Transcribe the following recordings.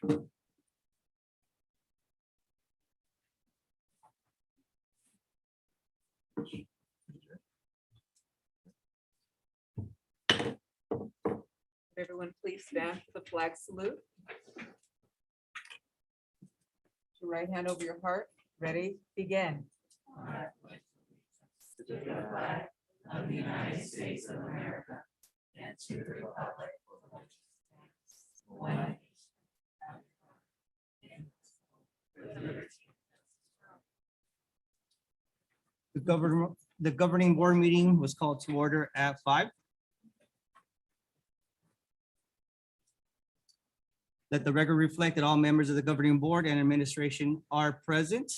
Everyone, please stand for the flag salute. Your right hand over your heart. Ready? Begin. To the flag of the United States of America and to the republic for which it stands, one nation, under God, indivisible, with liberty and justice. The governing board meeting was called to order at 5. Let the record reflect that all members of the governing board and administration are present.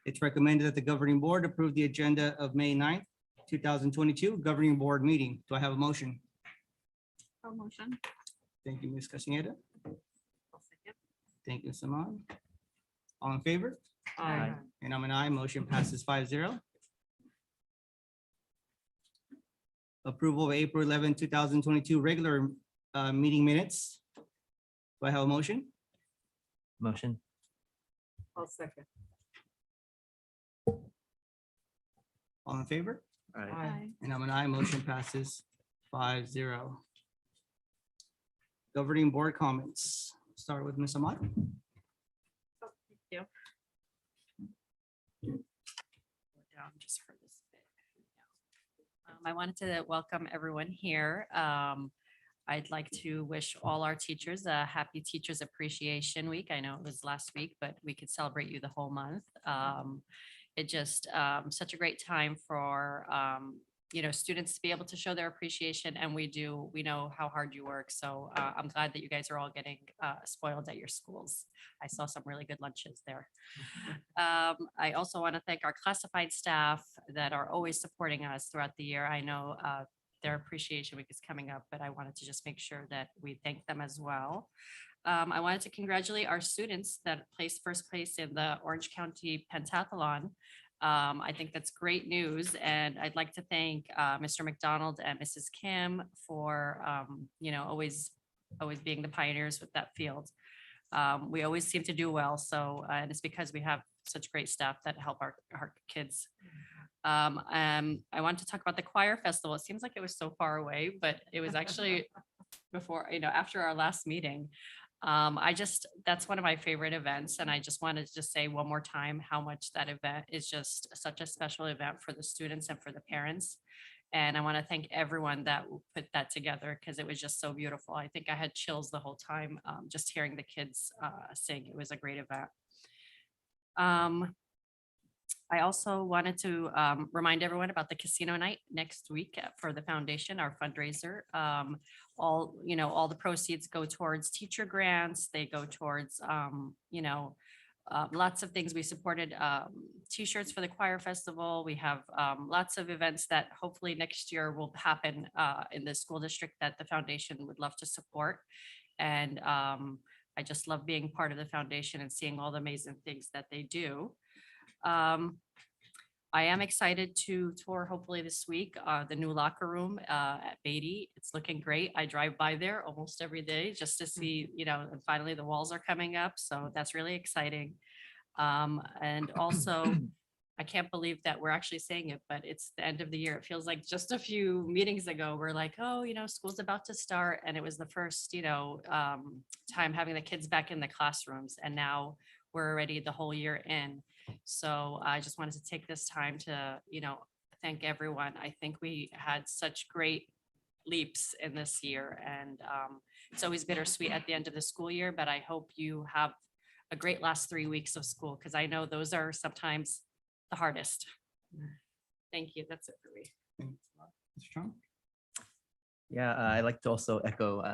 It's recommended that the governing board approve the agenda of May 9th, 2022 governing board meeting. Do I have a motion? Motion. Thank you, Ms. Castaneda. Thank you, Saman. All in favor? Aye. And I'm an aye. Motion passes 5-0. Approval of April 11, 2022 regular meeting minutes. Do I have a motion? Motion. I'll second. All in favor? Aye. And I'm an aye. Motion passes 5-0. Governing board comments. Start with Ms. Ahmad. Down just for this bit. I wanted to welcome everyone here. I'd like to wish all our teachers a happy Teachers Appreciation Week. I know it was last week, but we could celebrate you the whole month. It just such a great time for students to be able to show their appreciation, and we know how hard you work. So I'm glad that you guys are all getting spoiled at your schools. I saw some really good lunches there. I also want to thank our classified staff that are always supporting us throughout the year. I know their appreciation week is coming up, but I wanted to just make sure that we thank them as well. I wanted to congratulate our students that placed first place in the Orange County Pentathlon. I think that's great news, and I'd like to thank Mr. McDonald and Mrs. Kim for always being the pioneers with that field. We always seem to do well, so and it's because we have such great staff that help our kids. I want to talk about the choir festival. It seems like it was so far away, but it was actually before, after our last meeting. That's one of my favorite events. And I just wanted to just say one more time how much that event is just such a special event for the students and for the parents. And I want to thank everyone that put that together because it was just so beautiful. I think I had chills the whole time just hearing the kids sing. It was a great event. I also wanted to remind everyone about the casino night next week for the foundation, our fundraiser. All the proceeds go towards teacher grants. They go towards, lots of things. We supported t-shirts for the choir festival. We have lots of events that hopefully next year will happen in the school district that the foundation would love to support. And I just love being part of the foundation and seeing all the amazing things that they do. I am excited to tour hopefully this week, the new locker room at Beatty. It's looking great. I drive by there almost every day just to see, and finally the walls are coming up. So that's really exciting. And also, I can't believe that we're actually saying it, but it's the end of the year. It feels like just a few meetings ago, we're like, oh, school's about to start. And it was the first, time having the kids back in the classrooms. And now we're already the whole year in. So I just wanted to take this time to, thank everyone. I think we had such great leaps in this year, and it's always bittersweet at the end of the school year, but I hope you have a great last 3 weeks of school because I know those are sometimes the hardest. Thank you. That's it for me. Mr. Trump? Yeah, I'd like to also echo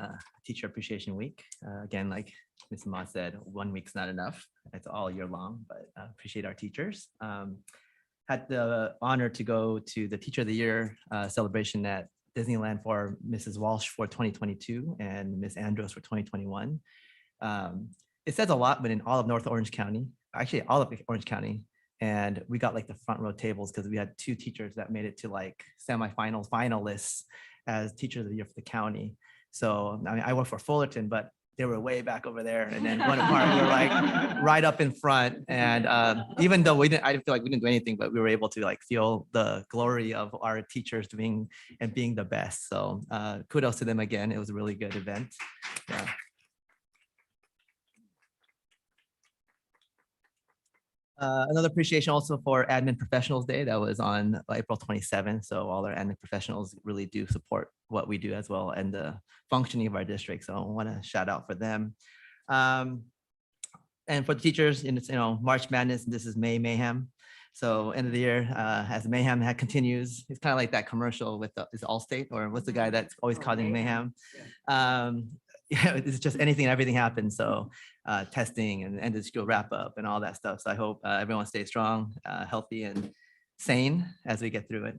Teacher Appreciation Week. Again, like Ms. Ma said, 1 week's not enough. It's all year long, but appreciate our teachers. Had the honor to go to the Teacher of the Year celebration at Disneyland for Mrs. Walsh for 2022 and Ms. Andros for 2021. It says a lot, but in all of North Orange County, actually all of Orange County, and we got like the front row tables because we had 2 teachers that made it to like semifinals, finalists as Teachers of the Year for the county. So I mean, I work for Fullerton, but they were way back over there. And then one part, we were like right up in front. And even though I didn't feel like we didn't do anything, but we were able to like feel the glory of our teachers being the best. So kudos to them again. It was a really good event. Yeah. Another appreciation also for Admin Professionals Day that was on April 27th. So all our admin professionals really do support what we do as well and the functioning of our district. So I want to shout out for them. And for the teachers, March Madness, this is May Mayhem. So end of the year, as the mayhem continues, it's kind of like that commercial with is Allstate, or what's the guy that's always causing mayhem? Yeah, it's just anything and everything happens. So testing and end of school wrap up and all that stuff. So I hope everyone stays strong, healthy and sane as we get through it.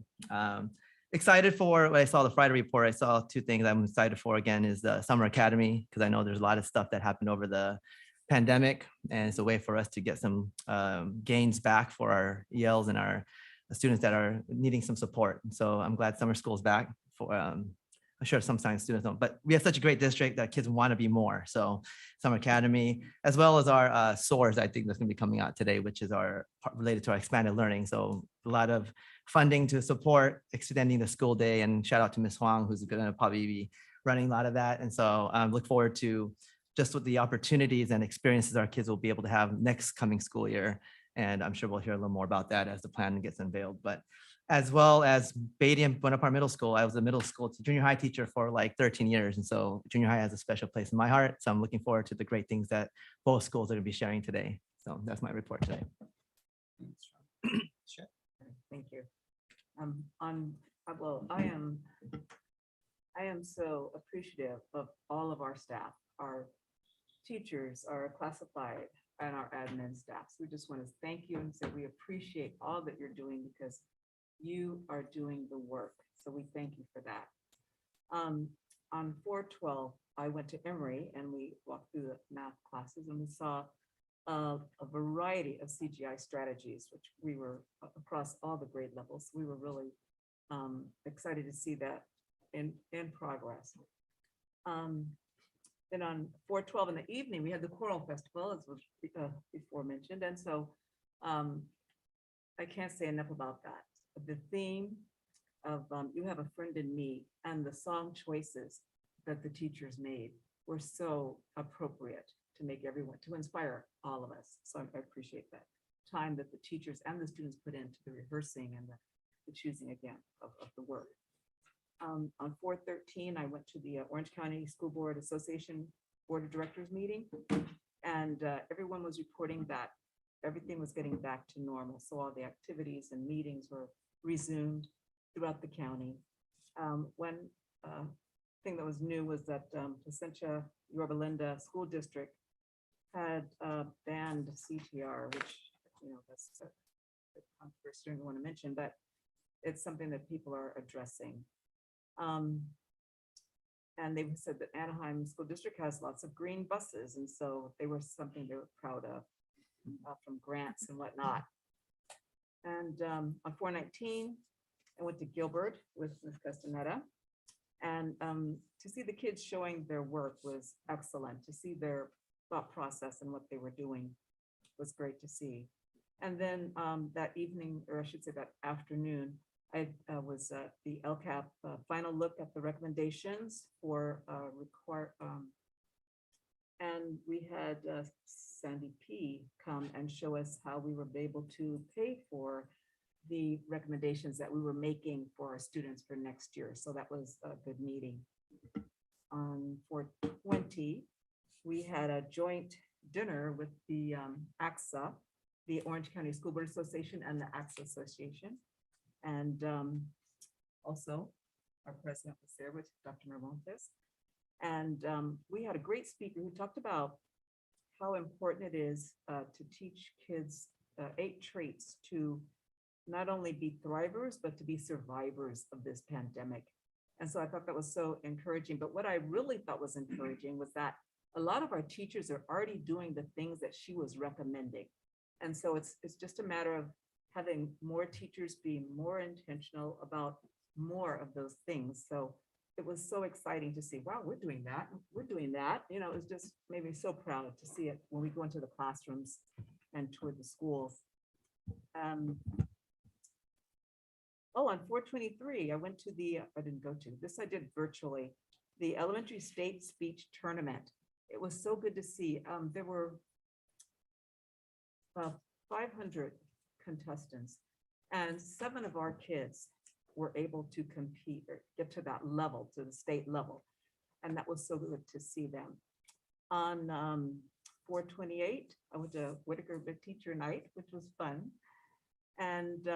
Excited for what I saw the Friday report. I saw two things I'm excited for again is the Summer Academy, because I know there's a lot of stuff that happened over the pandemic. And it's a way for us to get some gains back for our ELs and our students that are needing some support. And so I'm glad summer school is back for I'm sure some science students don't, but we have such a great district that kids want to be more. So Summer Academy, as well as our SOARs, I think that's going to be coming out today, which is related to our expanded learning. So a lot of funding to support extending the school day, and shout out to Ms. Huang, who's going to probably be running a lot of that. And so I look forward to just with the opportunities and experiences our kids will be able to have next coming school year. And I'm sure we'll hear a little more about that as the plan gets unveiled. But as well as Beatty and Bonaparte Middle School. I was a middle school to junior high teacher for like 13 years. And so junior high has a special place in my heart. So I'm looking forward to the great things that both schools are going to be sharing today. So that's my report today. Thank you. I am so appreciative of all of our staff, our teachers, our classified and our admin staffs. We just want to thank you and say we appreciate all that you're doing because you are doing the work. So we thank you for that. On 4/12, I went to Emory and we walked through the math classes and we saw a variety of CGI strategies, which we were across all the grade levels. We were really excited to see that in progress. Then on 4/12 in the evening, we had the choral festival, as was before mentioned. And so I can't say enough about that. The theme of You Have a Friend in Me and the song choices that the teachers made were so appropriate to make everyone, to inspire all of us. So I appreciate that time that the teachers and the students put into the rehearsing and the choosing again of the work. On 4/13, I went to the Orange County School Board Association Board of Directors meeting, and everyone was reporting that everything was getting back to normal. So all the activities and meetings were resumed throughout the county. One thing that was new was that Placentia Yorba Linda School District had banned CTR, which, that's a controversy I don't want to mention, but it's something that people are addressing. And they said that Anaheim School District has lots of green buses, and so they were something they were proud of from grants and whatnot. And on 4/19, I went to Gilbert with Ms. Castaneda, and to see the kids showing their work was excellent. To see their thought process and what they were doing was great to see. And then that evening, or I should say that afternoon, I was at the LCAP final look at the recommendations for and we had Sandy P come and show us how we were able to pay for the recommendations that we were making for our students for next year. So that was a good meeting. On 4/20, we had a joint dinner with the AXA, the Orange County School Board Association, and the AXA Association. And also our president was there with Dr. Miramontes. And we had a great speaker who talked about how important it is to teach kids 8 traits to not only be thrivers, but to be survivors of this pandemic. And so I thought that was so encouraging. But what I really thought was encouraging was that a lot of our teachers are already doing the things that she was recommending. And so it's just a matter of having more teachers be more intentional about more of those things. So it was so exciting to see, wow, we're doing that, we're doing that. You know, it was just made me so proud to see it when we go into the classrooms and tour the schools. Oh, on 4/23, I went to I didn't go to, this I did virtually, the Elementary State Speech Tournament. It was so good to see. There were 500 contestants, and 7 of our kids were able to compete or get to that level, to the state level. And that was so good to see them. On 4/28, I went to Whitaker Big Teacher Night, which was fun. And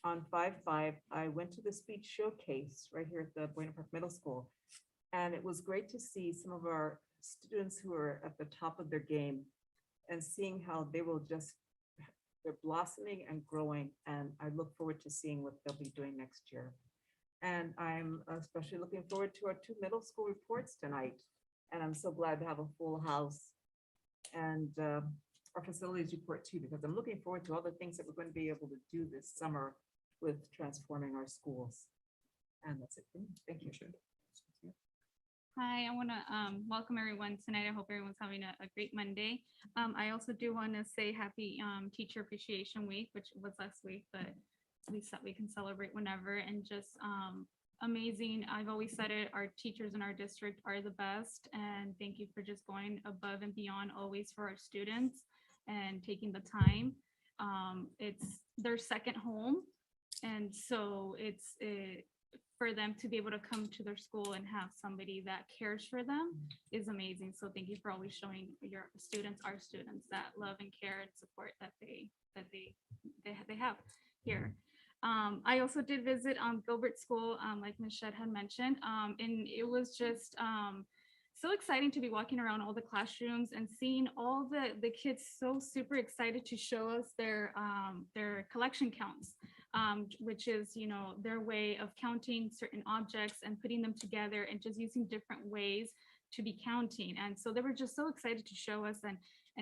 on 5/5, I went to the speech showcase right here at the Buena Park Middle School. And it was great to see some of our students who are at the top of their game and seeing how they will just, they're blossoming and growing. And I look forward to seeing what they'll be doing next year. And I'm especially looking forward to our 2 middle school reports tonight. And I'm so glad to have a full house and our facilities report too, because I'm looking forward to all the things that we're going to be able to do this summer with transforming our schools. And that's it for me. Thank you. Hi, I want to welcome everyone tonight. I hope everyone's having a great Monday. I also do want to say happy Teacher Appreciation Week, which was last week, but at least that we can celebrate whenever, and just amazing. I've always said it, our teachers in our district are the best, and thank you for just going above and beyond always for our students and taking the time. It's their second home, and so it's for them to be able to come to their school and have somebody that cares for them is amazing. So thank you for always showing your students, our students, that love and care and support that they have here. I also did visit Gilbert School, like Ms. Shedd had mentioned, and it was just so exciting to be walking around all the classrooms and seeing all the kids so super excited to show us their collection counts, which is, you know, their way of counting certain objects and putting them together and just using different ways to be counting. And so they were just so excited to show us and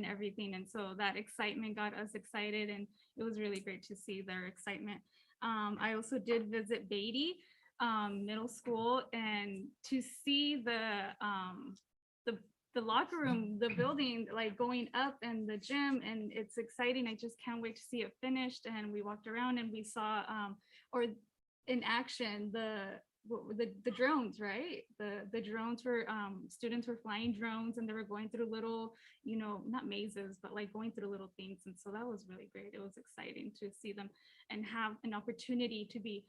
everything. And so that excitement got us excited, and it was really great to see their excitement. I also did visit Beatty Middle School, and to see the locker room, the building, like going up, and the gym, and it's exciting. I just can't wait to see it finished. And we walked around and we saw or in action the drones, right? The drones were students were flying drones, and they were going through little, you know, not mazes, but like going through little things. And so that was really great. It was exciting to see them and have an opportunity to be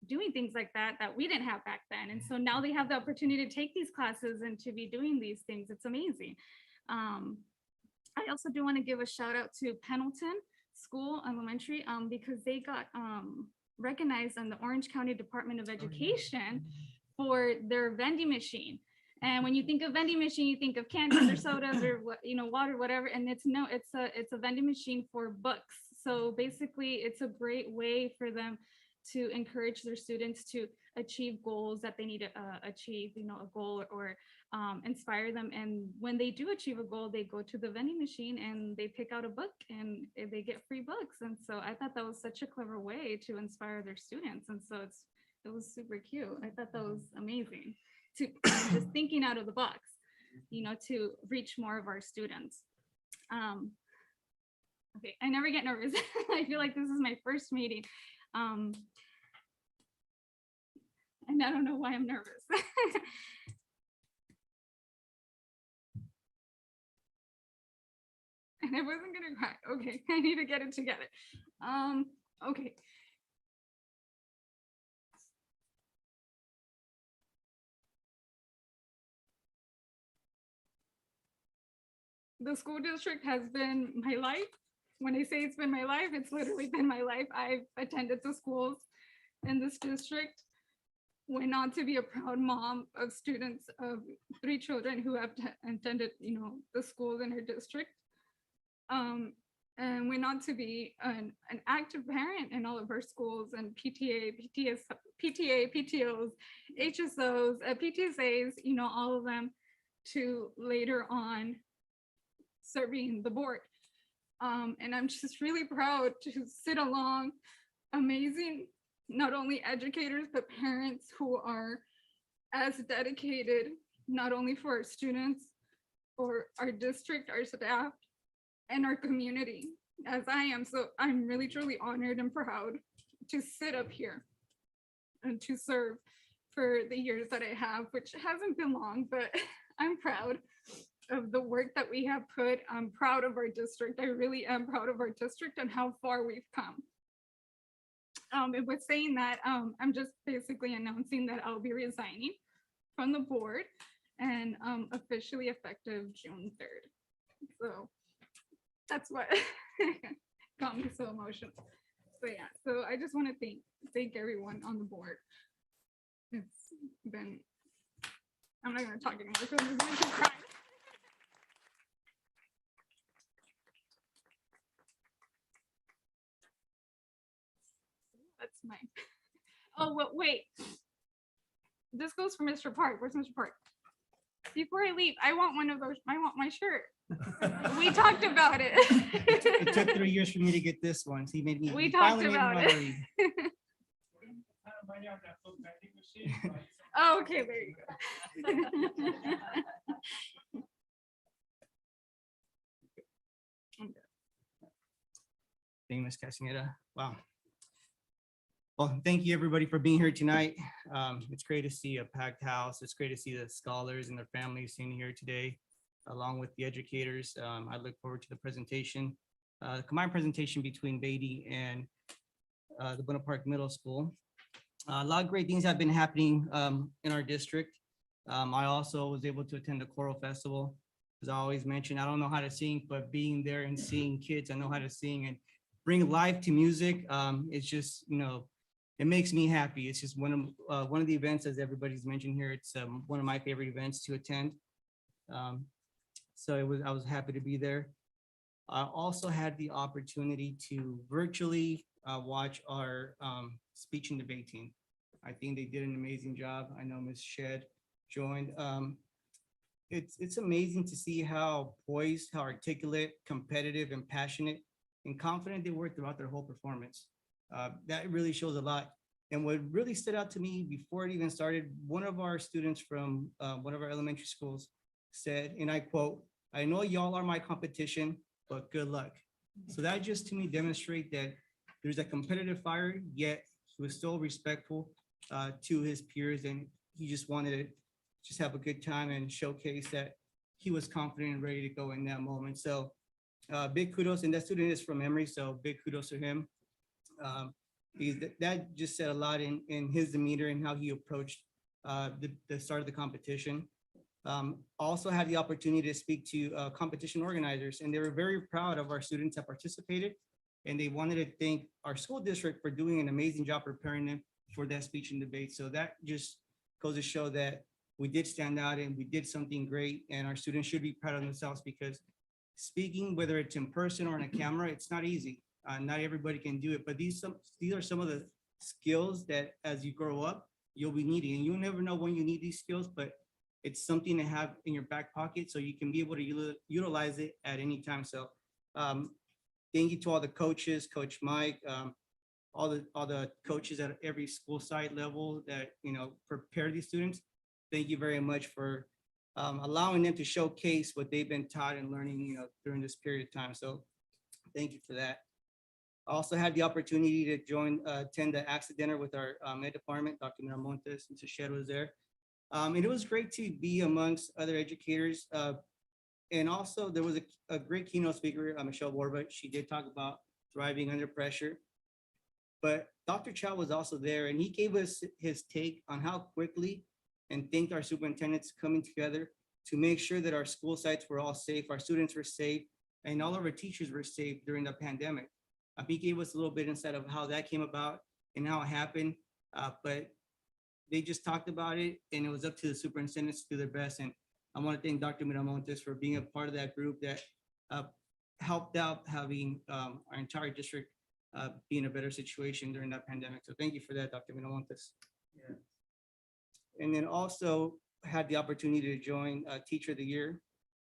doing things like that we didn't have back then. And so now they have the opportunity to take these classes and to be doing these things. It's amazing. I also do want to give a shout out to Pendleton School Elementary because they got recognized on the Orange County Department of Education for their vending machine. And when you think of vending machine, you think of candies or sodas or what, you know, water, whatever. And it's a vending machine for books. So basically it's a great way for them to encourage their students to achieve goals that they need to achieve, you know, a goal or inspire them. And when they do achieve a goal, they go to the vending machine and they pick out a book and they get free books. And so I thought that was such a clever way to inspire their students. And so it was super cute. I thought that was amazing to just thinking out of the box, you know, to reach more of our students. Okay, I never get nervous. I feel like this is my first meeting. And I don't know why I'm nervous. And I wasn't gonna cry. Okay, I need to get it together. Okay. The school district has been my life. When I say it's been my life, it's literally been my life. I've attended the schools in this district, went on to be a proud mom of students of 3 children who have attended, you know, the schools in her district. And went on to be an active parent in all of our schools and PTA, PTOs, HSOs, PTSAs, you know, all of them, to later on serving the board. And I'm just really proud to sit along amazing not only educators, but parents who are as dedicated, not only for our students or our district, our staff, and our community as I am. So I'm really truly honored and proud to sit up here and to serve for the years that I have, which hasn't been long, but I'm proud of the work that we have put. I'm proud of our district. I really am proud of our district and how far we've come. And with saying that, I'm just basically announcing that I'll be resigning from the board and officially effective June 3rd. So that's what got me so emotional. So yeah, so I just want to thank everyone on the board. It's been, I'm not gonna talk anymore because I'm going to cry. That's mine. Oh, wait. This goes for Mr. Park. Where's Mr. Park? Before I leave, I want one of those. I want my shirt. We talked about it. It took 3 years for me to get this one. So he made me. We he talked finally made me about wanna it. leave. Oh, okay, there you go. Thank you, Ms. Castaneda. Wow. Well, thank you, everybody, for being here tonight. It's great to see a packed house. It's great to see the scholars and their families sitting here today, along with the educators. I look forward to the presentation, the combined presentation between Beatty and the Buena Park Middle School. A lot of great things have been happening in our district. I also was able to attend the choral festival. As I always mention, I don't know how to sing, but being there and seeing kids, I know how to sing and bring life to music. It's just, it makes me happy. It's just one of the events, as everybody's mentioned here. It's one of my favorite events to attend. So I was happy to be there. I also had the opportunity to virtually watch our speech and debate team. I think they did an amazing job. I know Ms. Shed joined. It's amazing to see how poised, how articulate, competitive, and passionate and confident they were throughout their whole performance. That really shows a lot. And what really stood out to me before it even started, one of our students from one of our elementary schools said, and I quote, "I know y'all are my competition, but good luck." So that just to me demonstrate that there's a competitive fire, yet he was still respectful to his peers, and he just wanted to just have a good time and showcase that he was confident and ready to go in that moment. So big kudos, and that student is from Emory, so big kudos to him. That just said a lot in his demeanor and how he approached the start of the competition. Also had the opportunity to speak to competition organizers, and they were very proud of our students that participated, and they wanted to thank our school district for doing an amazing job preparing them for that speech and debate. So that just goes to show that we did stand out and we did something great, and our students should be proud of themselves, because speaking, whether it's in person or on a camera, it's not easy. Not everybody can do it, but these are some of the skills that as you grow up, you'll be needing, and you'll never know when you need these skills, but it's something to have in your back pocket so you can be able to utilize it at any time. So thank you to all the coaches, Coach Mike, all the coaches at every school site level that, prepare these students. Thank you very much for allowing them to showcase what they've been taught and learning, during this period of time. So thank you for that. I also had the opportunity to attend the AXA dinner with our ed department, Dr. Miramontes, and Shed was there. And it was great to be amongst other educators. And also there was a great keynote speaker, Michelle Borba. She did talk about thriving under pressure. But Dr. Chow was also there, and he gave us his take on how quickly, and thanked our superintendents coming together to make sure that our school sites were all safe, our students were safe, and all of our teachers were safe during the pandemic. He gave us a little bit insight of how that came about and how it happened, but they just talked about it, and it was up to the superintendents to do their best. And I want to thank Dr. Miramontes for being a part of that group that helped out having our entire district be in a better situation during that pandemic. So thank you for that, Dr. Miramontes. Yeah. And then also had the opportunity to join Teacher of the Year.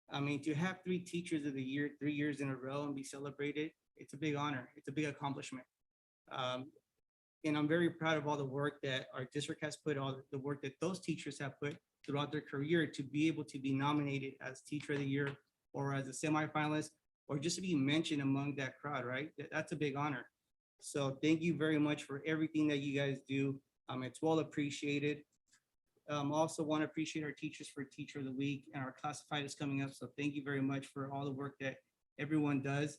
I mean, to have 3 Teachers of the Year 3 years in a row and be celebrated, it's a big honor. It's a big accomplishment. And I'm very proud of all the work that our district has put, all the work that those teachers have put throughout their career to be able to be nominated as Teacher of the Year or as a semifinalist, or just to be mentioned among that crowd, right? That's a big honor. So thank you very much for everything that you guys do. It's well appreciated. Also want to appreciate our teachers for Teacher of the Week, and our classified is coming up. So thank you very much for all the work that everyone does.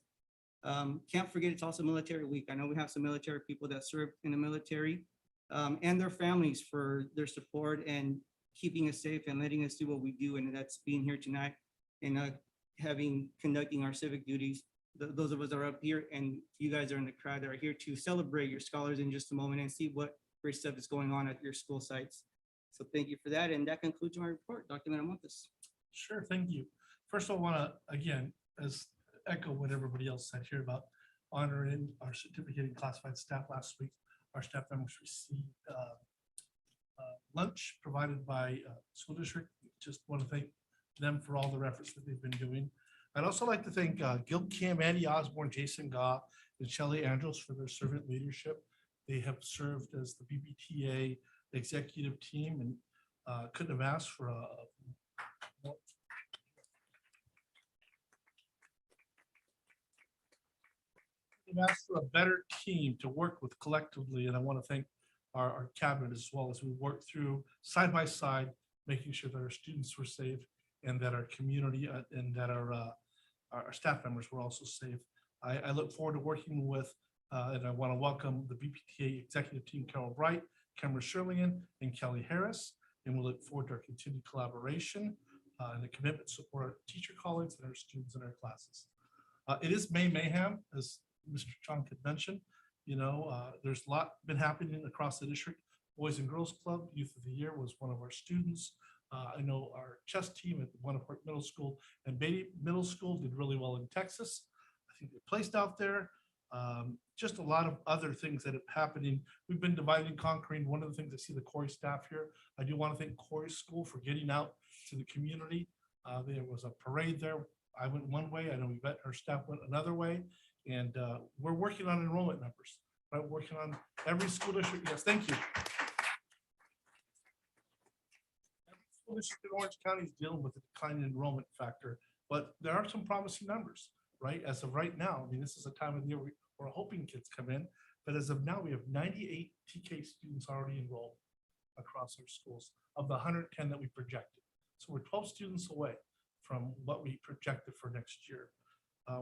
Can't forget, it's also Military Week. I know we have some military people that serve in the military, and their families for their support and keeping us safe and letting us do what we do. And that's being here tonight and conducting our civic duties. Those of us that are up here, and you guys are in the crowd that are here to celebrate your scholars in just a moment and see what great stuff is going on at your school sites. So thank you for that. And that concludes my report. Dr. Manamontes. Sure, thank you. First, I want to, again, as echo what everybody else said here about honoring our certificated classified staff last week. Our staff members received lunch provided by school district. Just want to thank them for all their efforts that they've been doing. I'd also like to thank Gil Kim, Andy Osborne, Jason Gaw, and Shelley Andrews for their servant leadership. They have served as the BBTA executive team and couldn't have asked for a better team to work with collectively. And I want to thank our cabinet as well, as we work through side by side, making sure that our students were safe and that our community and that our staff members were also safe. I look forward to working with, and I want to welcome the BPTA executive team, Carol Bright, Cameron Sherlingan, and Kelly Harris. And we look forward to our continued collaboration and the commitment to support our teacher colleagues and our students in our classes. It is May Mayhem, as Mr. Chong had mentioned. You know, there's a lot been happening across the district. Boys and Girls Club Youth of the Year was one of our students. I know our chess team at Buena-Park Middle School and Beatty Middle School did really well in Texas. I think they placed out there. Just a lot of other things that are happening. We've been dividing and conquering. One of the things I see the Corey staff here, I do want to thank Corey School for getting out to the community. There was a parade there. I went one way. I know Yvette, her staff went another way. And we're working on enrollment numbers, right? Working on every school district. Yes, thank you. Every school district in Orange County is dealing with a declining enrollment factor, but there are some promising numbers, right? As of right now, I mean, this is a time of the year we're hoping kids come in, but as of now, we have 98 TK students already enrolled across our schools of the 110 that we projected. So we're 12 students away from what we projected for next year.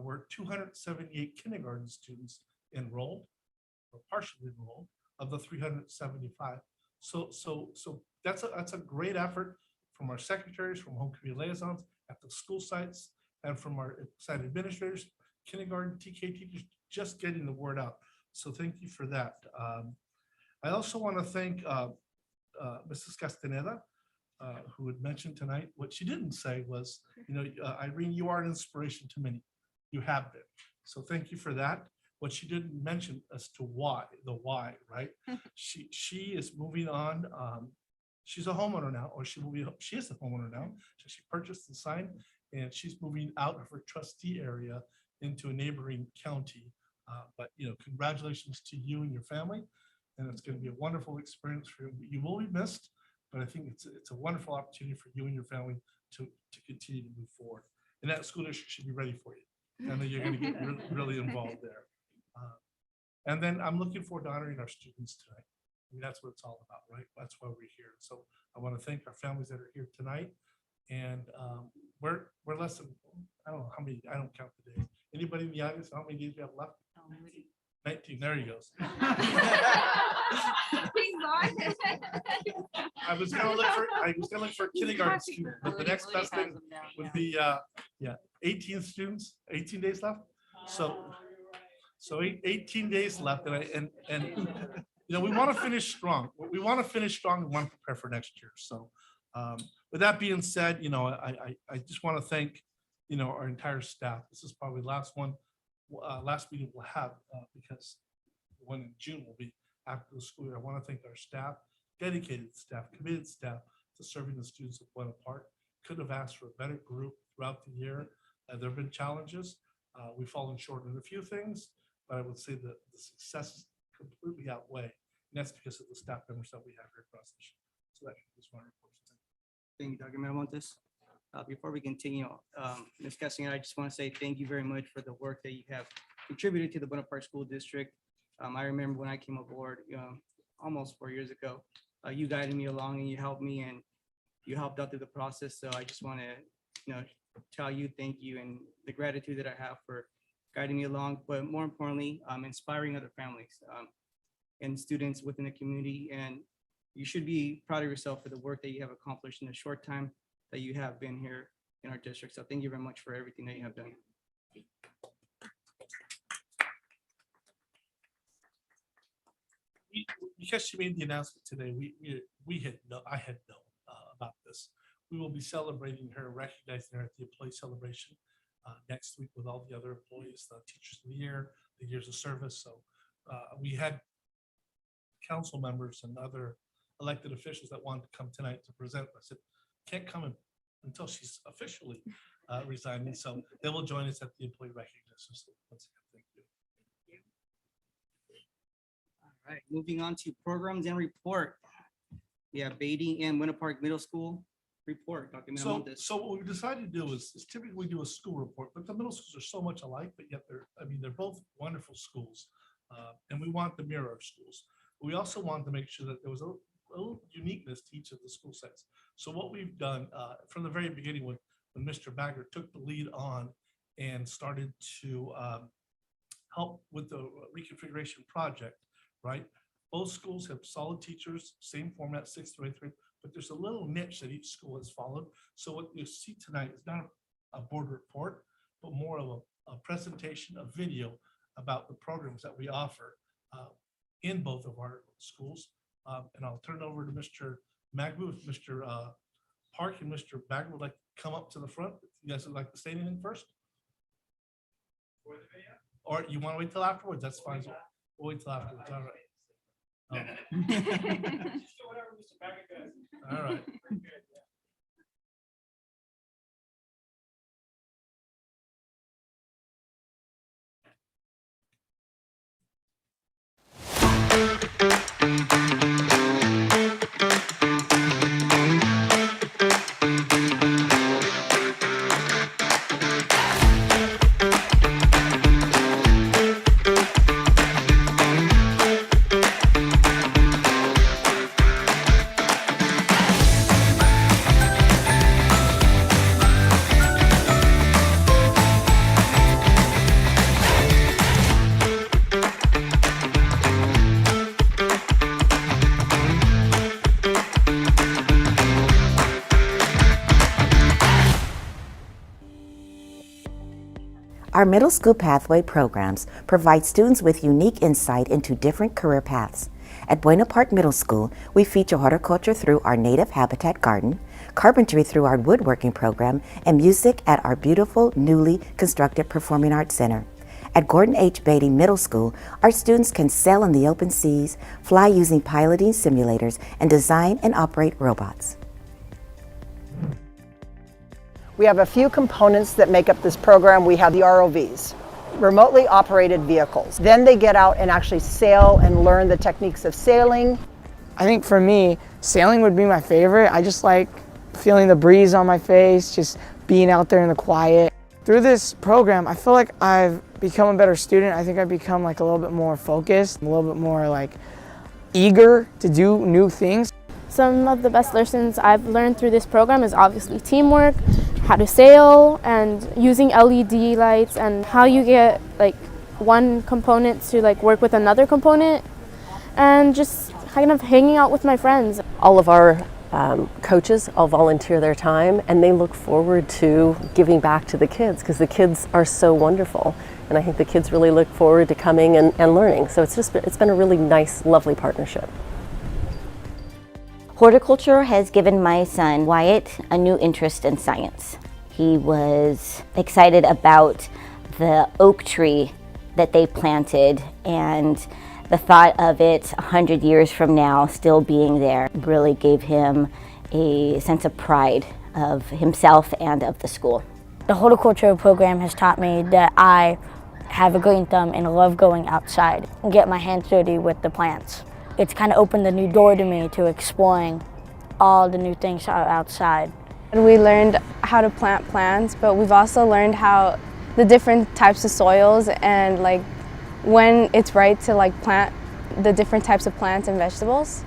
We're 278 kindergarten students enrolled or partially enrolled of the 375. So that's a great effort from our secretaries, from home community liaisons at the school sites, and from our site administrators, kindergarten TK teachers, just getting the word out. So thank you for that. I also want to thank Mrs. Castaneda, who had mentioned tonight. What she didn't say was, you know, Irene, you are an inspiration to many. You have been. So thank you for that. What she didn't mention as to why, the why, right? She is moving on. She's a homeowner now, or she is a homeowner now. So she purchased and signed, and she's moving out of her trustee area into a neighboring county. But you know, congratulations to you and your family. And it's going to be a wonderful experience for you. You will be missed, but I think it's a wonderful opportunity for you and your family to continue to move forward. And that school district should be ready for you. I know you're going to get really involved there. And then I'm looking forward to honoring our students tonight. I mean, that's what it's all about, right? That's why we're here. So I want to thank our families that are here tonight. And we're less than, I don't know how many, I don't count the days. Anybody in the audience, how many days we have left? 19, there he goes. I was gonna look for kindergarten students, but the next best thing would be 18 students, 18 days left. So 18 days left, and you know, we want to finish strong. We want to finish strong and want to prepare for next year. So with that being said, you know, I just want to thank, you know, our entire staff. This is probably the last meeting we'll have because the one in June will be after the school year. I want to thank our staff, dedicated staff, committed staff to serving the students of Buena-Park. Could have asked for a better group throughout the year. There have been challenges. We've fallen short in a few things, but I would say that the successes completely outweigh And that's because of the staff members that we have here across the district. So that is my report. Thank you, Dr. Miramontes. Before we continue, Ms. Castañeda, I just want to say thank you very much for the work that you have contributed to the Buena Park School District. I remember when I came aboard almost 4 years ago, you guided me along and you helped me and you helped out through the process. So I just want to, tell you thank you and the gratitude that I have for guiding me along, but more importantly, inspiring other families and students within the community. And you should be proud of yourself for the work that you have accomplished in the short time that you have been here in our district. So thank you very much for everything that you have done. Because she made the announcement today, I had known about this. We will be celebrating her, recognizing her at the employee celebration next week with all the other employees, the teachers of the year, the years of service. So we had council members and other elected officials that wanted to come tonight to present. I said, can't come until she's officially resigning. So they will join us at the employee recognition. So once again, thank you. All right, moving on to programs and report. We have Beatty and Winter Park Middle School report. Dr. Miramontes. So what we decided to do is typically we do a school report, but the middle schools are so much alike, but yet they're both wonderful schools. And we want to mirror our schools. We also wanted to make sure that there was a little uniqueness to each of the school sets. So what we've done from the very beginning when Mr. Bagger took the lead on and started to help with the reconfiguration project, right? Both schools have solid teachers, same format, 6th through 8th grade, but there's a little niche that each school has followed. So what you see tonight is not a board report, but more of a presentation, a video about the programs that we offer in both of our schools. And I'll turn it over to Mr. Magbu, if Mr. Park and Mr. Bagger would like to come up to the front. You guys would like to say anything first? Or you want to wait till afterwards? That's fine. We'll wait till afterwards. All right. All right. Our middle school pathway programs provide students with unique insight into different career paths. At Buena Park Middle School, we feature horticulture through our native habitat garden, carpentry through our woodworking program, and music at our beautiful, newly constructed Performing Arts Center. At Gordon H. Beatty Middle School, our students can sail in the open seas, fly using piloting simulators, and design and operate robots. We have a few components that make up this program. We have the ROVs, remotely operated vehicles. Then they get out and actually sail and learn the techniques of sailing. I think for me, sailing would be my favorite. I just like feeling the breeze on my face, just being out there in the quiet. Through this program, I feel like I've become a better student. I think I've become like a little bit more focused, a little bit more like eager to do new things. Some of the best lessons I've learned through this program is obviously teamwork, how to sail, and using LED lights, and how you get like one component to like work with another component, and just kind of hanging out with my friends. All of our coaches all volunteer their time, and they look forward to giving back to the kids because the kids are so wonderful, and I think the kids really look forward to coming and learning. So it's been a really nice, lovely partnership. Horticulture has given my son, Wyatt, a new interest in science. He was excited about the oak tree that they planted, and the thought of it 100 years from now still being there really gave him a sense of pride of himself and of the school. The horticulture program has taught me that I have a green thumb and love going outside and get my hands dirty with the plants. it's kind of opened a new door to me to exploring all the new things outside. And we learned how to plant plants, but we've also learned how the different types of soils and like when it's right to like plant the different types of plants and vegetables.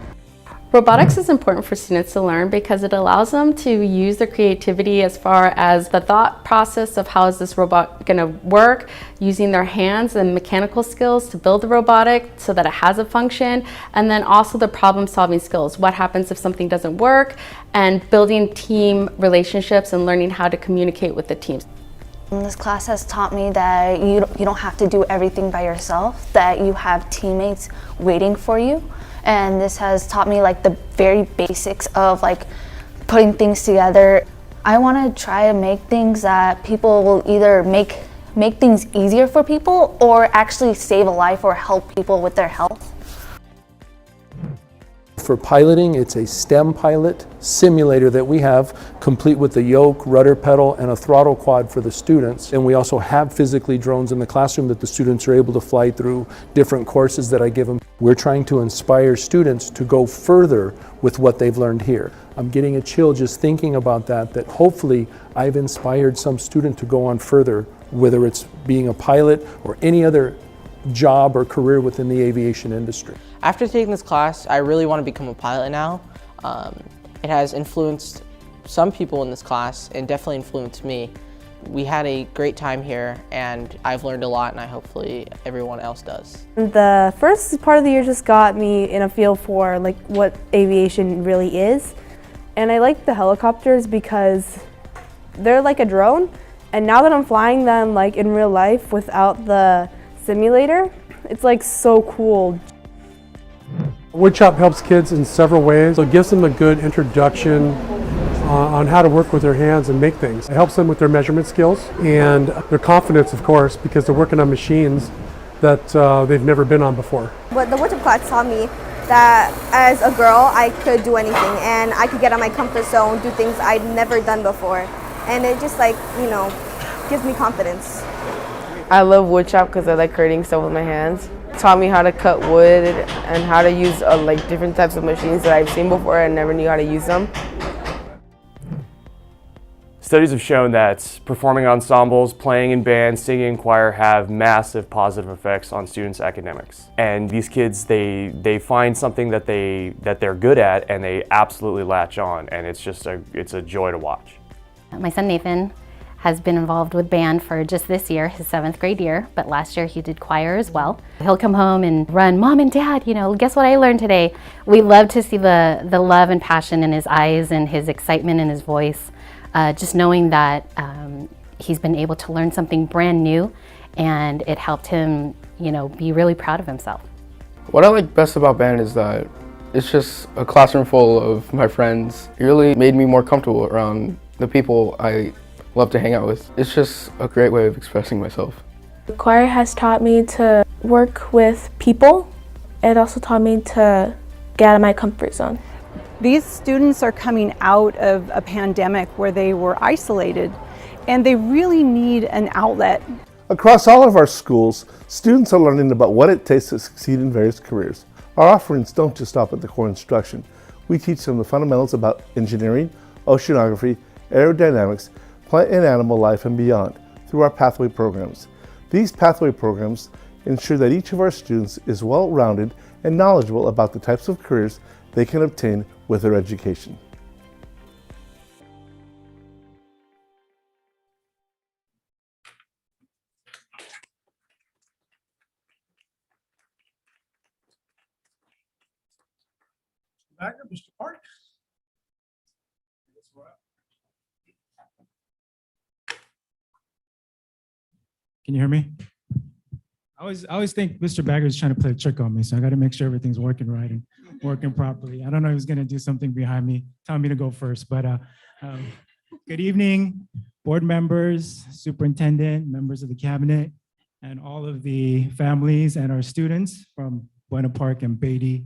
Robotics is important for students to learn because it allows them to use their creativity as far as the thought process of how is this robot going to work, using their hands and mechanical skills to build the robotic so that it has a function, and then also the problem-solving skills. What happens if something doesn't work, and building team relationships and learning how to communicate with the teams. This class has taught me that you don't have to do everything by yourself, that you have teammates waiting for you. And this has taught me like the very basics of like putting things together. I want to try to make things that people will either make things easier for people or actually save a life or help people with their health. For piloting, it's a STEM pilot simulator that we have, complete with the yoke, rudder pedal, and a throttle quad for the students. And we also have physically drones in the classroom that the students are able to fly through different courses that I give them. We're trying to inspire students to go further with what they've learned here. I'm getting a chill just thinking about that hopefully I've inspired some student to go on further, whether it's being a pilot or any other job or career within the aviation industry. After taking this class, I really want to become a pilot now. It has influenced some people in this class and definitely influenced me. We had a great time here and I've learned a lot, and hopefully everyone else does. The first part of the year just got me in a feel for like what aviation really is. And I like the helicopters because they're like a drone, and now that I'm flying them like in real life without the simulator, it's like so cool. Woodshop helps kids in several ways. So it gives them a good introduction on how to work with their hands and make things. It helps them with their measurement skills and their confidence, of course, because they're working on machines that they've never been on before. But the woodshop class taught me that as a girl, I could do anything and I could get out of my comfort zone, do things I'd never done before. And it just like, you know, gives me confidence. I love woodshop because I like creating stuff with my hands. It taught me how to cut wood and how to use like different types of machines that I've seen before and never knew how to use them. Studies have shown that performing ensembles, playing in bands, singing in choir have massive positive effects on students' academics. And these kids, they find something that they're good at and they absolutely latch on, and it's a joy to watch. My son Nathan has been involved with band for just this year, his 7th grade year, but last year he did choir as well. He'll come home and run, "Mom and Dad, you know, guess what I learned today?" We love to see the love and passion in his eyes and his excitement in his voice. Just knowing that he's been able to learn something brand new, and it helped him, you know, be really proud of himself. What I like best about band is that it's just a classroom full of my friends. It really made me more comfortable around the people I love to hang out with. It's just a great way of expressing myself. The choir has taught me to work with people. It also taught me to get out of my comfort zone. These students are coming out of a pandemic where they were isolated, and they really need an outlet. Across all of our schools, students are learning about what it takes to succeed in various careers. Our offerings don't just stop at the core instruction. We teach them the fundamentals about engineering, oceanography, aerodynamics, plant and animal life, and beyond through our pathway programs. These pathway programs ensure that each of our students is well-rounded and knowledgeable about the types of careers they can obtain with their education. Back to Mr. Park. Can you hear me? I always think Mr. Bagger is trying to play a trick on me, so I got to make sure everything's working right and working properly. I don't know who's going to do something behind me, telling me to go first, but good evening, board members, superintendent, members of the cabinet, and all of the families and our students from Buena Park and Beatty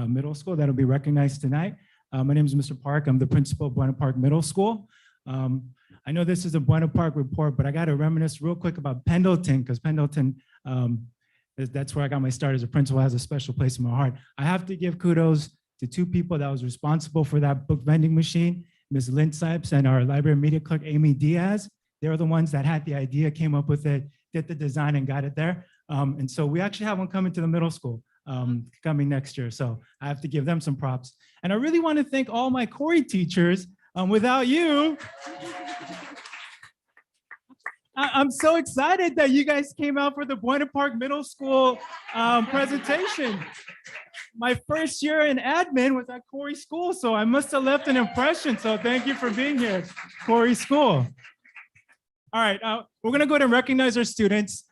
Middle School that'll be recognized tonight. My name is Mr. Park. I'm the principal of Buena Park Middle School. I know this is a Buena Park report, but I got to reminisce real quick about Pendleton, because Pendleton That's where I got my start as a principal, has a special place in my heart. I have to give kudos to two people that was responsible for that book vending machine, Ms. Lynn Sipes and our library media clerk, Amy Diaz. They were the ones that had the idea, came up with it, did the design and got it there. And so we actually have one coming to the middle school coming next year. So I have to give them some props. And I really want to thank all my Corey teachers. Without you, I'm so excited that you guys came out for the Buena Park Middle School presentation. My first year in admin was at Corey School, so I must have left an impression. So thank you for being here, Corey School. All right, we're gonna go ahead and recognize our students.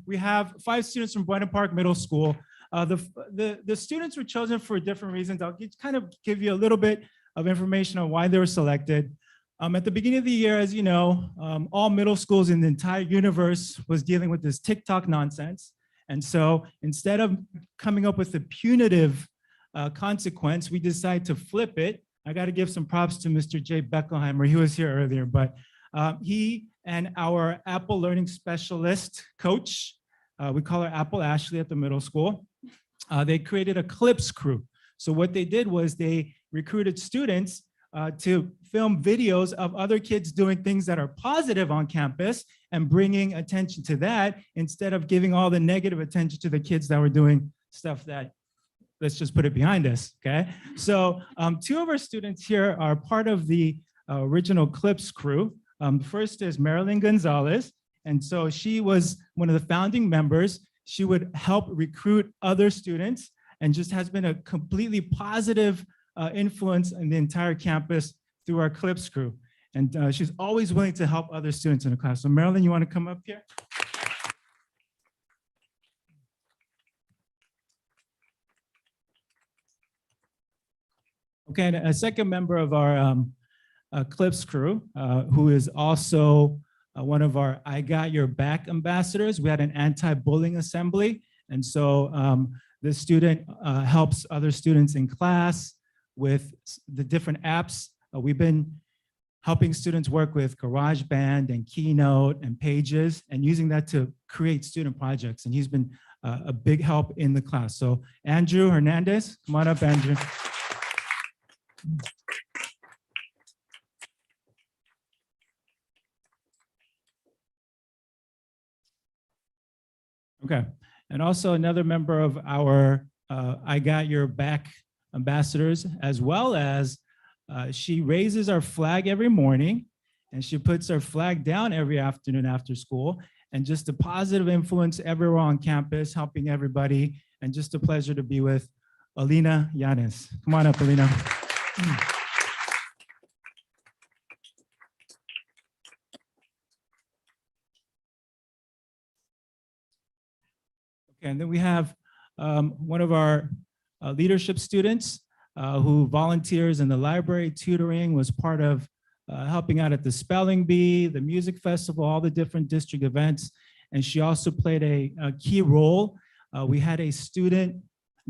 We have 5 students from Buena Park Middle School. The students were chosen for different reasons. I'll kind of give you a little bit of information on why they were selected. At the beginning of the year, as you know, all middle schools in the entire universe was dealing with this TikTok nonsense. And so instead of coming up with a punitive consequence, we decided to flip it. I got to give some props to Mr. Jay Beckelheimer. He was here earlier, but he and our Apple Learning Specialist coach, we call her Apple Ashley at the middle school, they created a Clips crew. So what they did was they recruited students to film videos of other kids doing things that are positive on campus and bringing attention to that instead of giving all the negative attention to the kids that were doing stuff that, let's just put it behind us, okay? So 2 of our students here are part of the original Clips crew. The first is Marilyn Gonzalez. And so she was one of the founding members. She would help recruit other students and just has been a completely positive influence in the entire campus through our Clips crew. And she's always willing to help other students in the class. So Marilyn, you want to come up here? Okay, and a second member of our Clips crew, who is also one of our I Got Your Back ambassadors. We had an anti-bullying assembly. And so this student helps other students in class with the different apps. We've been helping students work with GarageBand and Keynote and Pages and using that to create student projects. And he's been a big help in the class. So Andrew Hernandez, come on up, Andrew. Okay, and also another member of our I Got Your Back ambassadors, as well as she raises our flag every morning and she puts our flag down every afternoon after school, and just a positive influence everywhere on campus, helping everybody, and just a pleasure to be with Alina Yanis. Come on up, Alina. Okay, and then we have one of our leadership students who volunteers in the library tutoring, was part of helping out at the Spelling Bee, the music festival, all the different district events. And she also played a key role. We had a student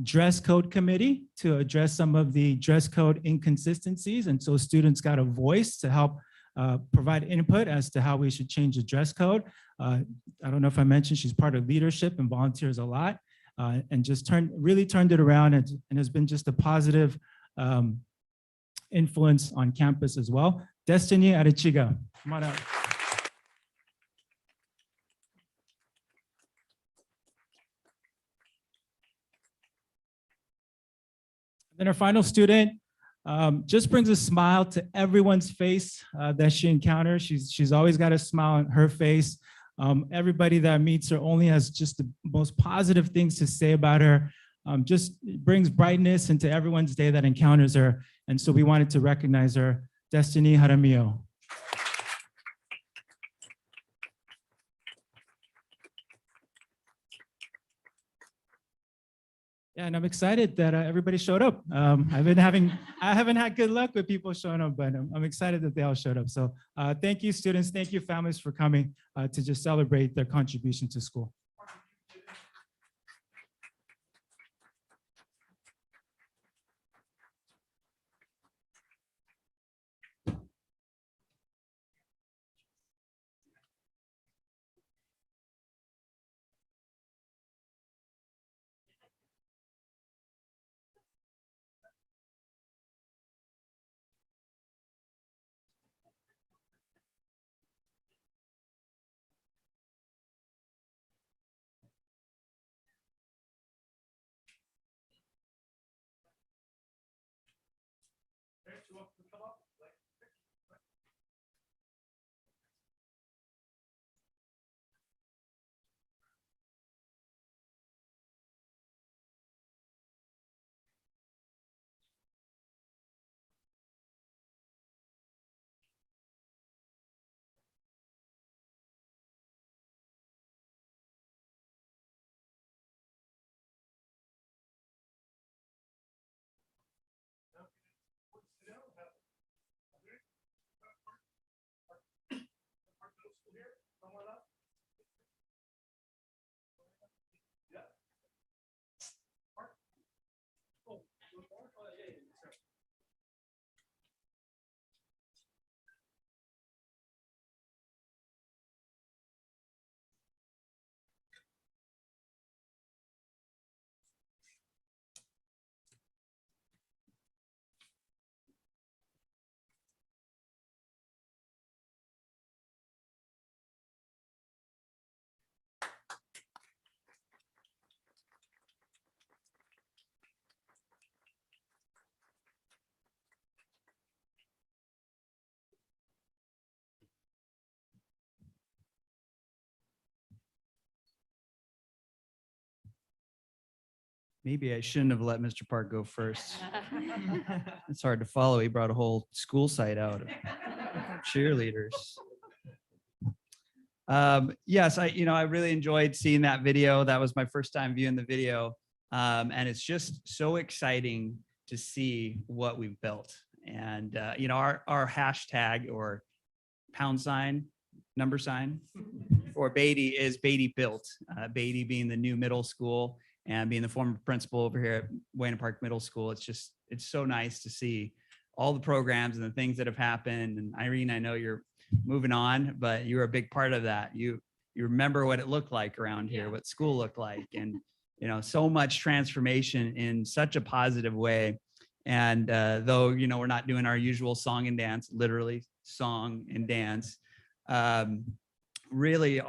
dress code committee to address some of the dress code inconsistencies. And so students got a voice to help provide input as to how we should change the dress code. I don't know if I mentioned, she's part of leadership and volunteers a lot, and just really turned it around and has been just a positive influence on campus as well. Destiny Arechiga, come on up. Then our final student just brings a smile to everyone's face that she encounters. She's always got a smile on her face. Everybody that meets her only has just the most positive things to say about her. Just brings brightness into everyone's day that encounters her. And so we wanted to recognize her, Destiny Jaramillo. Yeah, and I'm excited that everybody showed up. I haven't had good luck with people showing up, but I'm excited that they all showed up. So thank you, students. Thank you, families, for coming to just celebrate their contribution to school. Maybe I shouldn't have let Mr. Park go first. It's hard to follow. He brought a whole school site out of cheerleaders. Yes, I really enjoyed seeing that video. That was my first time viewing the video. And it's just so exciting to see what we've built. And, our hashtag or pound sign, number sign for Beatty is Beatty Built. Beatty being the new middle school and being the former principal over here at Buena Park Middle School. It's so nice to see all the programs and the things that have happened. And Irene, I know you're moving on, but you were a big part of that. You remember what it looked like around here, what school looked like, and so much transformation in such a positive way. And though we're not doing our usual song and dance, literally song and dance, really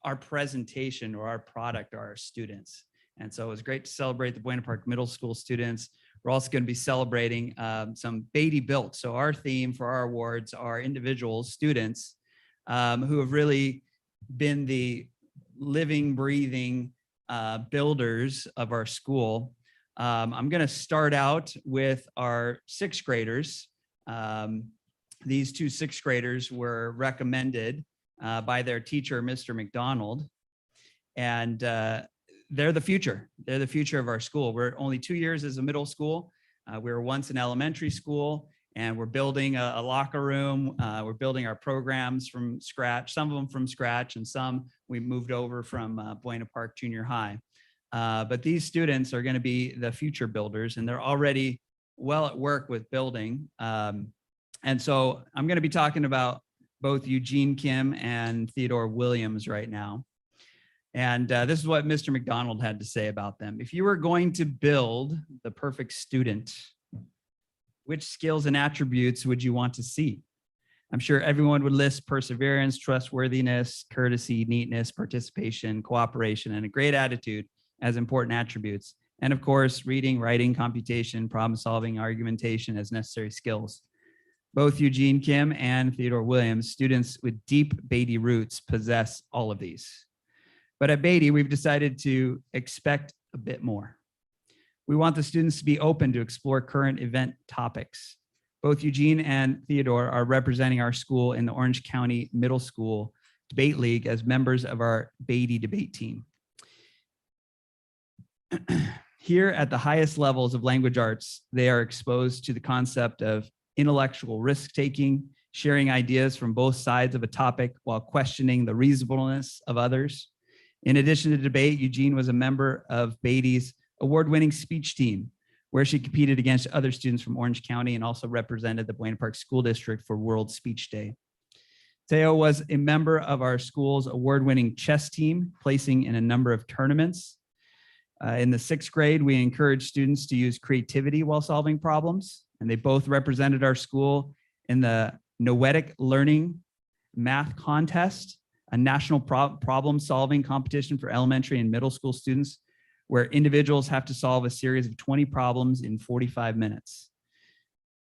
our presentation or our product are our students. And so it was great to celebrate the Buena Park Middle School students. We're also going to be celebrating some Beatty Built. So our theme for our awards are individuals, students who have really been the living, breathing builders of our school. I'm going to start out with our sixth graders. These two sixth graders were recommended by their teacher, Mr. McDonald, and they're the future. They're the future of our school. We're only 2 years as a middle school. We were once an elementary school, and we're building a locker room. We're building our programs from scratch, some of them from scratch, and some we moved over from Buena Park Junior High. But these students are going to be the future builders, and they're already well at work with building. And so I'm going to be talking about both Eugene Kim and Theodore Williams right now. And this is what Mr. McDonald had to say about them. If you were going to build the perfect student, which skills and attributes would you want to see? I'm sure everyone would list perseverance, trustworthiness, courtesy, neatness, participation, cooperation, and a great attitude as important attributes. And of course, reading, writing, computation, problem solving, argumentation as necessary skills. Both Eugene Kim and Theodore Williams, students with deep Beatty roots, possess all of these. But at Beatty, we've decided to expect a bit more. We want the students to be open to explore current event topics. Both Eugene and Theodore are representing our school in the Orange County Middle School Debate League as members of our Beatty debate team. Here at the highest levels of language arts, they are exposed to the concept of intellectual risk-taking, sharing ideas from both sides of a topic while questioning the reasonableness of others. In addition to debate, Eugene was a member of Beatty's award-winning speech team, where she competed against other students from Orange County and also represented the Buena Park School District for World Speech Day. Theo was a member of our school's award-winning chess team, placing in a number of tournaments. In the sixth grade, we encouraged students to use creativity while solving problems, and they both represented our school in the Noetic Learning Math Contest, a national problem-solving competition for elementary and middle school students, where individuals have to solve a series of 20 problems in 45 minutes.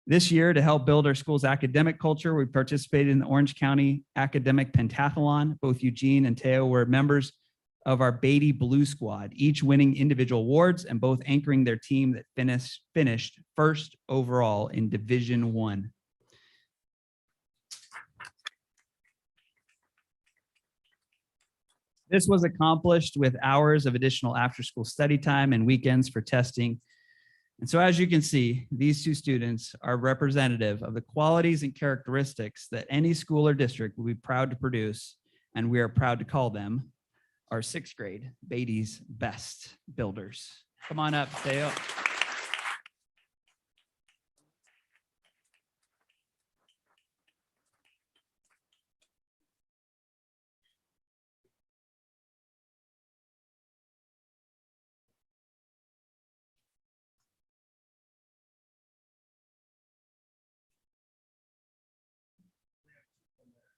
This year, to help build our school's academic culture, we participated in the Orange County Academic Pentathlon. Both Eugene and Theo were members of our Beatty Blue Squad, each winning individual awards and both anchoring their team that finished first overall in Division I. This was accomplished with hours of additional after-school study time and weekends for testing. And so as you can see, these two students are representative of the qualities and characteristics that any school or district will be proud to produce, and we are proud to call them our sixth grade Beatty's best builders. Come on up, Theo.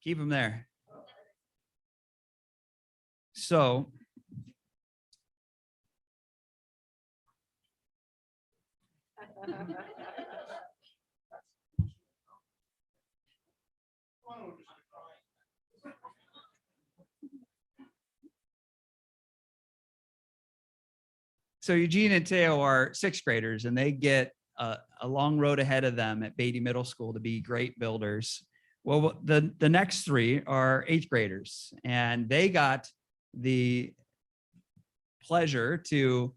Keep them there. So, So Eugene and Teo are sixth graders, and they get a long road ahead of them at Beatty Middle School to be great builders. Well, the next three are eighth graders, and they got the pleasure to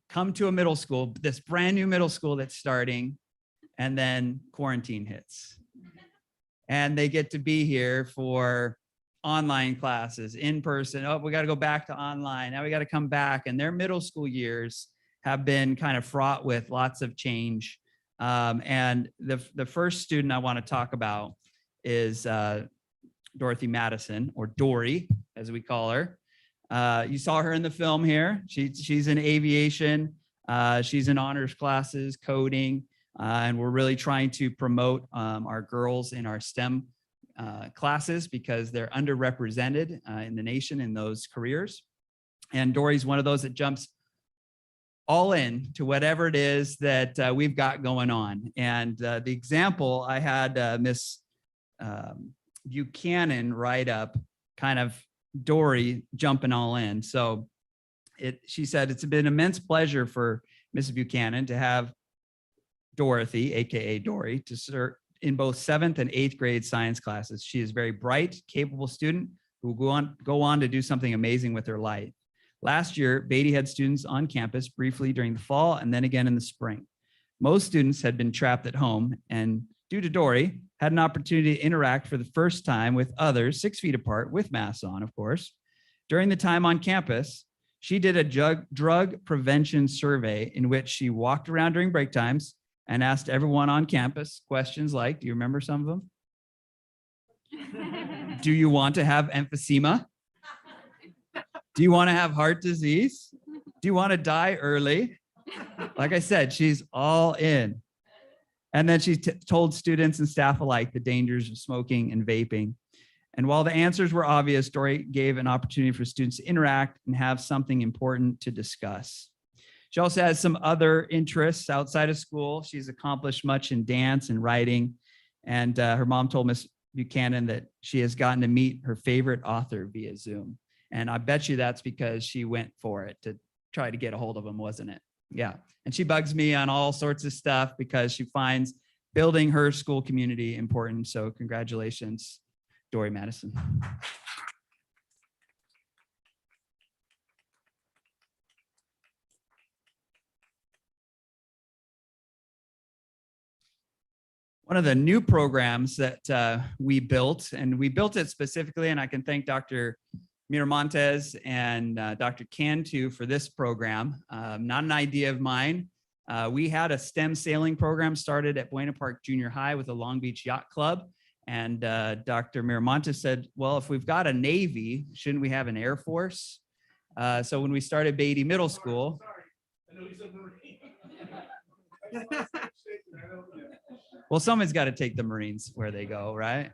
come to a middle school, this brand new middle school that's starting, and then quarantine hits. And they get to be here for online classes, in person. Oh, we got to go back to online. Now we got to come back. And their middle school years have been kind of fraught with lots of change. And the first student I want to talk about is Dorothy Madison, or Dory, as we call her. You saw her in the film here. She's in aviation. She's in honors classes, coding, and we're really trying to promote our girls in our STEM classes because they're underrepresented in the nation in those careers. And Dory's one of those that jumps all in to whatever it is that we've got going on. And the example, I had Miss Buchanan write up kind of Dory jumping all in. So she said, it's been an immense pleasure for Mrs. Buchanan to have Dorothy, AKA Dory, to serve in both 7th and 8th grade science classes. She is a very bright, capable student who will go on to do something amazing with her life. Last year, Beatty had students on campus briefly during the fall and then again in the spring. Most students had been trapped at home, and due to Dory, had an opportunity to interact for the first time with others 6 feet apart with masks on, of course. During the time on campus, she did a drug prevention survey in which she walked around during break times and asked everyone on campus questions like, do you remember some of them? Do you want to have emphysema? Do you want to have heart disease? Do you want to die early? Like I said, she's all in. And then she told students and staff alike the dangers of smoking and vaping. And while the answers were obvious, Dory gave an opportunity for students to interact and have something important to discuss. She also has some other interests outside of school. She's accomplished much in dance and writing. And her mom told Miss Buchanan that she has gotten to meet her favorite author via Zoom. And I bet you that's because she went for it to try to get a hold of him, wasn't it? Yeah. And she bugs me on all sorts of stuff because she finds building her school community important. So congratulations, Dory Madison. One of the new programs that we built, and we built it specifically, and I can thank Dr. Miramontes and Dr. Cantu for this program. Not an idea of mine. We had a STEM sailing program started at Buena Park Junior High with the Long Beach Yacht Club. And Dr. Miramontes said, well, if we've got a Navy, shouldn't we have an Air Force? So when we started Beatty Middle School, well, someone's got to take the Marines where they go, right?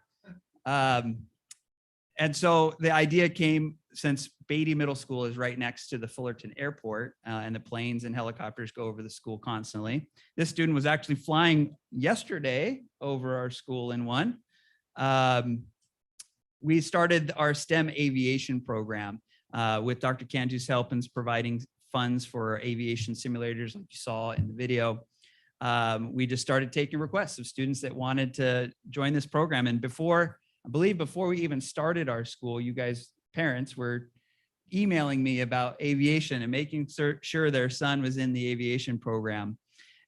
And so the idea came since Beatty Middle School is right next to the Fullerton Airport, and the planes and helicopters go over the school constantly. This student was actually flying yesterday over our school in one. We started our STEM aviation program with Dr. Cantu's help in providing funds for aviation simulators like you saw in the video. We just started taking requests of students that wanted to join this program. And I believe before we even started our school, you guys, parents, were emailing me about aviation and making sure their son was in the aviation program.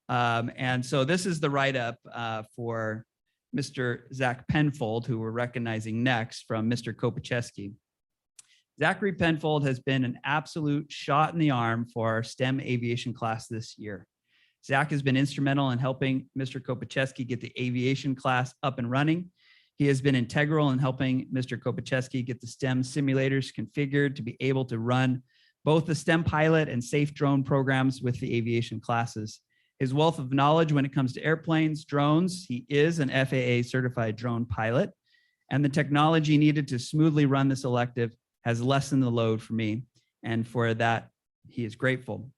And so this is the write-up for Mr. Zach Penfold, who we're recognizing next, from Mr. Kopacheski. Zachary Penfold has been an absolute shot in the arm for our STEM aviation class this year. Zach has been instrumental in helping Mr. Kopacheski get the aviation class up and running. He has been integral in helping Mr. Kopacheski get the STEM simulators configured to be able to run both the STEM pilot and safe drone programs with the aviation classes. His wealth of knowledge when it comes to airplanes, drones, he is an FAA certified drone pilot, and the technology needed to smoothly run this elective has lessened the load for me, and for that, he is grateful.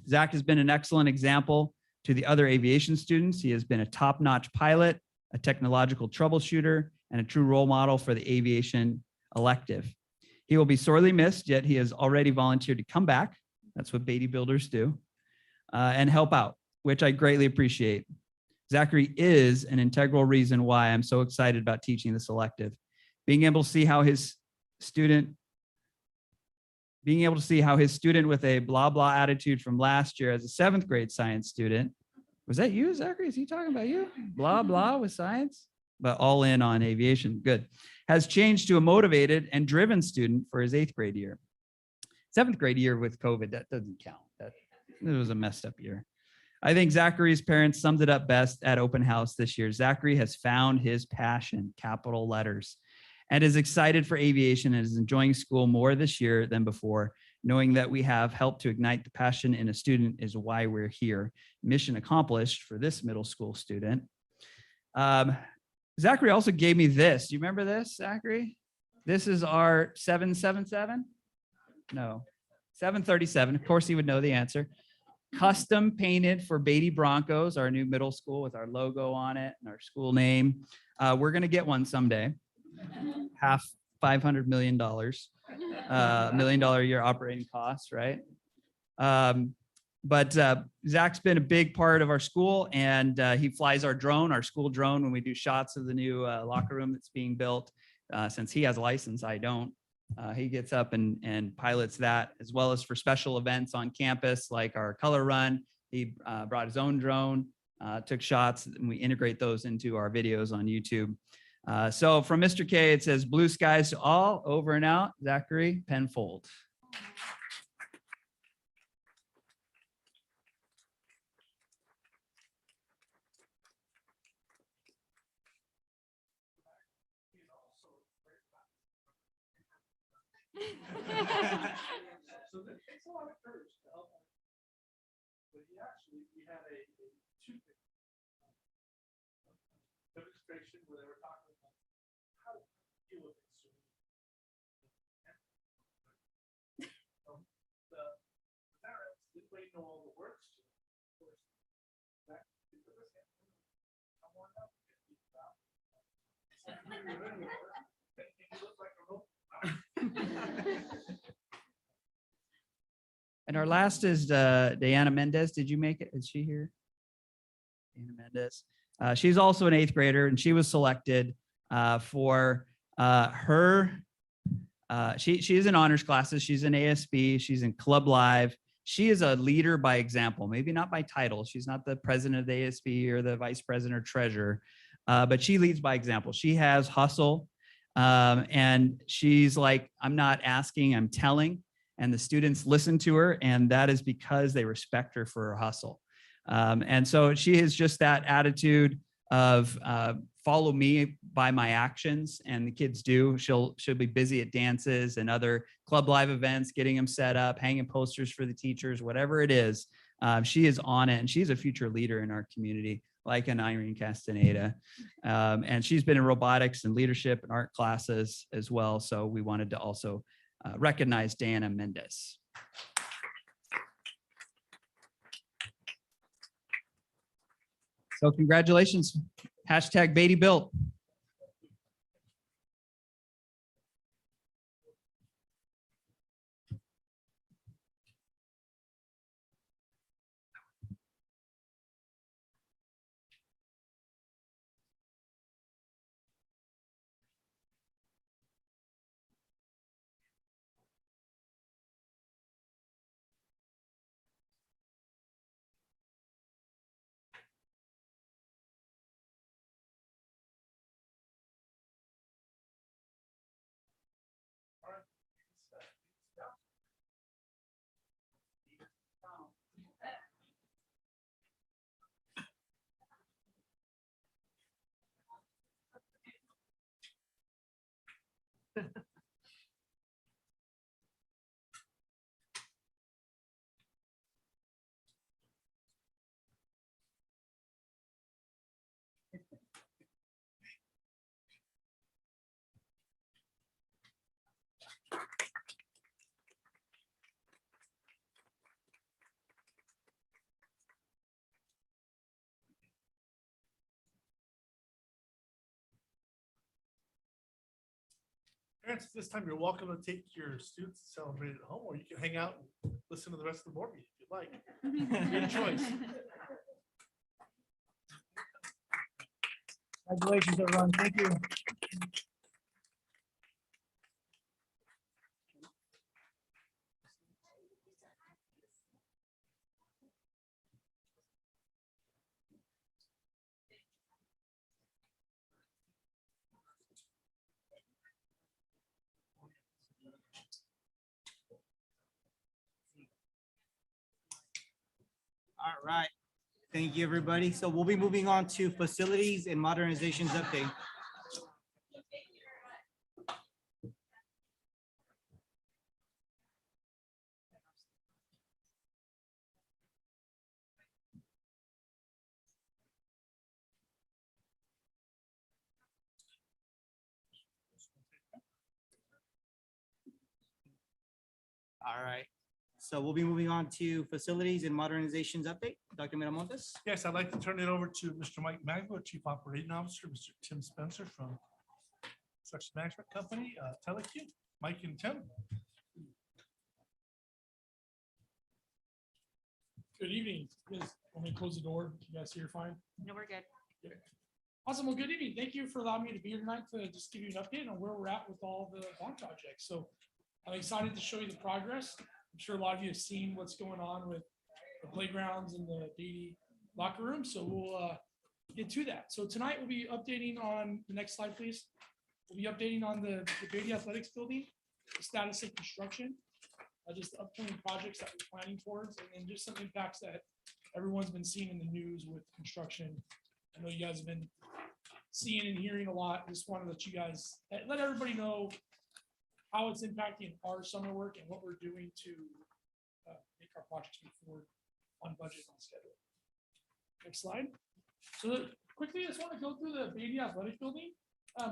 Zach has been an excellent example to the other aviation students. He has been a top-notch pilot, a technological troubleshooter, and a true role model for the aviation elective. He will be sorely missed, yet he has already volunteered to come back That's what Beatty Builders do. And help out, which I greatly appreciate. Zachary is an integral reason why I'm so excited about teaching this elective. Being able to see how his student with a blah, blah attitude from last year as a 7th grade science student, was that you, Zachary? Is he talking about you? Blah, blah with science, but all in on aviation. Good. Has changed to a motivated and driven student for his 8th grade year. 7th grade year with COVID, that doesn't count. It was a messed up year. I think Zachary's parents summed it up best at open house this year. Zachary has found his passion, capital letters, and is excited for aviation and is enjoying school more this year than before. Knowing that we have helped to ignite the passion in a student is why we're here. Mission accomplished for this middle school student. Zachary also gave me this. Do you remember this, Zachary? This is our 777? No, 737. Of course, he would know the answer. Custom painted for Beatty Broncos, our new middle school with our logo on it and our school name. We're going to get one someday. Half $500 million, $1 million a year operating costs, right? But Zach's been a big part of our school, and he flies our drone, our school drone, when we do shots of the new locker room that's being built. Since he has a license, I don't. He gets up and pilots that, as well as for special events on campus, like our color run. He brought his own drone, took shots, and we integrate those into our videos on YouTube. So from Mr. K, it says, blue skies to all, over and out. Zachary Penfold. So it takes a lot of courage to help him. But we had a toothpick demonstration where they were talking about how to deal with it. The parents didn't really know all the words to it. Of course, that come on up. You look like a robot. And our last is Diana Mendez. Did you make it? Is she here? Diana Mendez. She's also an 8th grader, and she was selected for her. She is in honors classes. She's in ASB. She's in Club Live. She is a leader by example, maybe not by title. She's not the president of the ASB or the vice president or treasurer, but she leads by example. She has hustle, and she's like, I'm not asking, I'm telling. And the students listen to her, and that is because they respect her for her hustle. And so she has just that attitude of follow me by my actions, and the kids do. She'll be busy at dances and other Club Live events, getting them set up, hanging posters for the teachers, whatever it is. She is on it, and she's a future leader in our community, like an Irene Castaneda. And she's been in robotics and leadership and art classes as well. So we wanted to also recognize Diana Mendez. So congratulations, hashtag Beatty Built. Parents, this time you're welcome to take your students to celebrate at home, or you can hang out and listen to the rest of the board meeting if you'd like. Your choice. Congratulations, everyone. Thank you. All right. Thank you, everybody. So we'll be moving on to facilities and modernizations update. All right. So we'll be moving on to facilities and modernizations update. Dr. Miramontes? Yes, I'd like to turn it over to Mr. Mike Magro, Chief Operating Officer, Mr. Tim Spencer from Construction Management Company, Teleq. Mike and Tim. Good evening. Yes, want me to close the door? Can you guys hear fine? No, we're good. Good. Awesome. Well, good evening. Thank you for allowing me to be here tonight to just give you an update on where we're at with all the bond projects. So I'm excited to show you the progress. I'm sure a lot of you have seen what's going on with the playgrounds and the Beatty locker room. So we'll get to that. So tonight we'll be updating on the next slide, please. We'll be updating on the Beatty Athletics building, the status of construction, just the upcoming projects that we're planning towards, and then just some impacts that everyone's been seeing in the news with construction. I know you guys have been seeing and hearing a lot. Just wanted to let you guys, let everybody know how it's impacting our summer work and what we're doing to make our projects move forward on budget and on schedule. Next slide. So quickly, I just want to go through the Beatty Athletic building.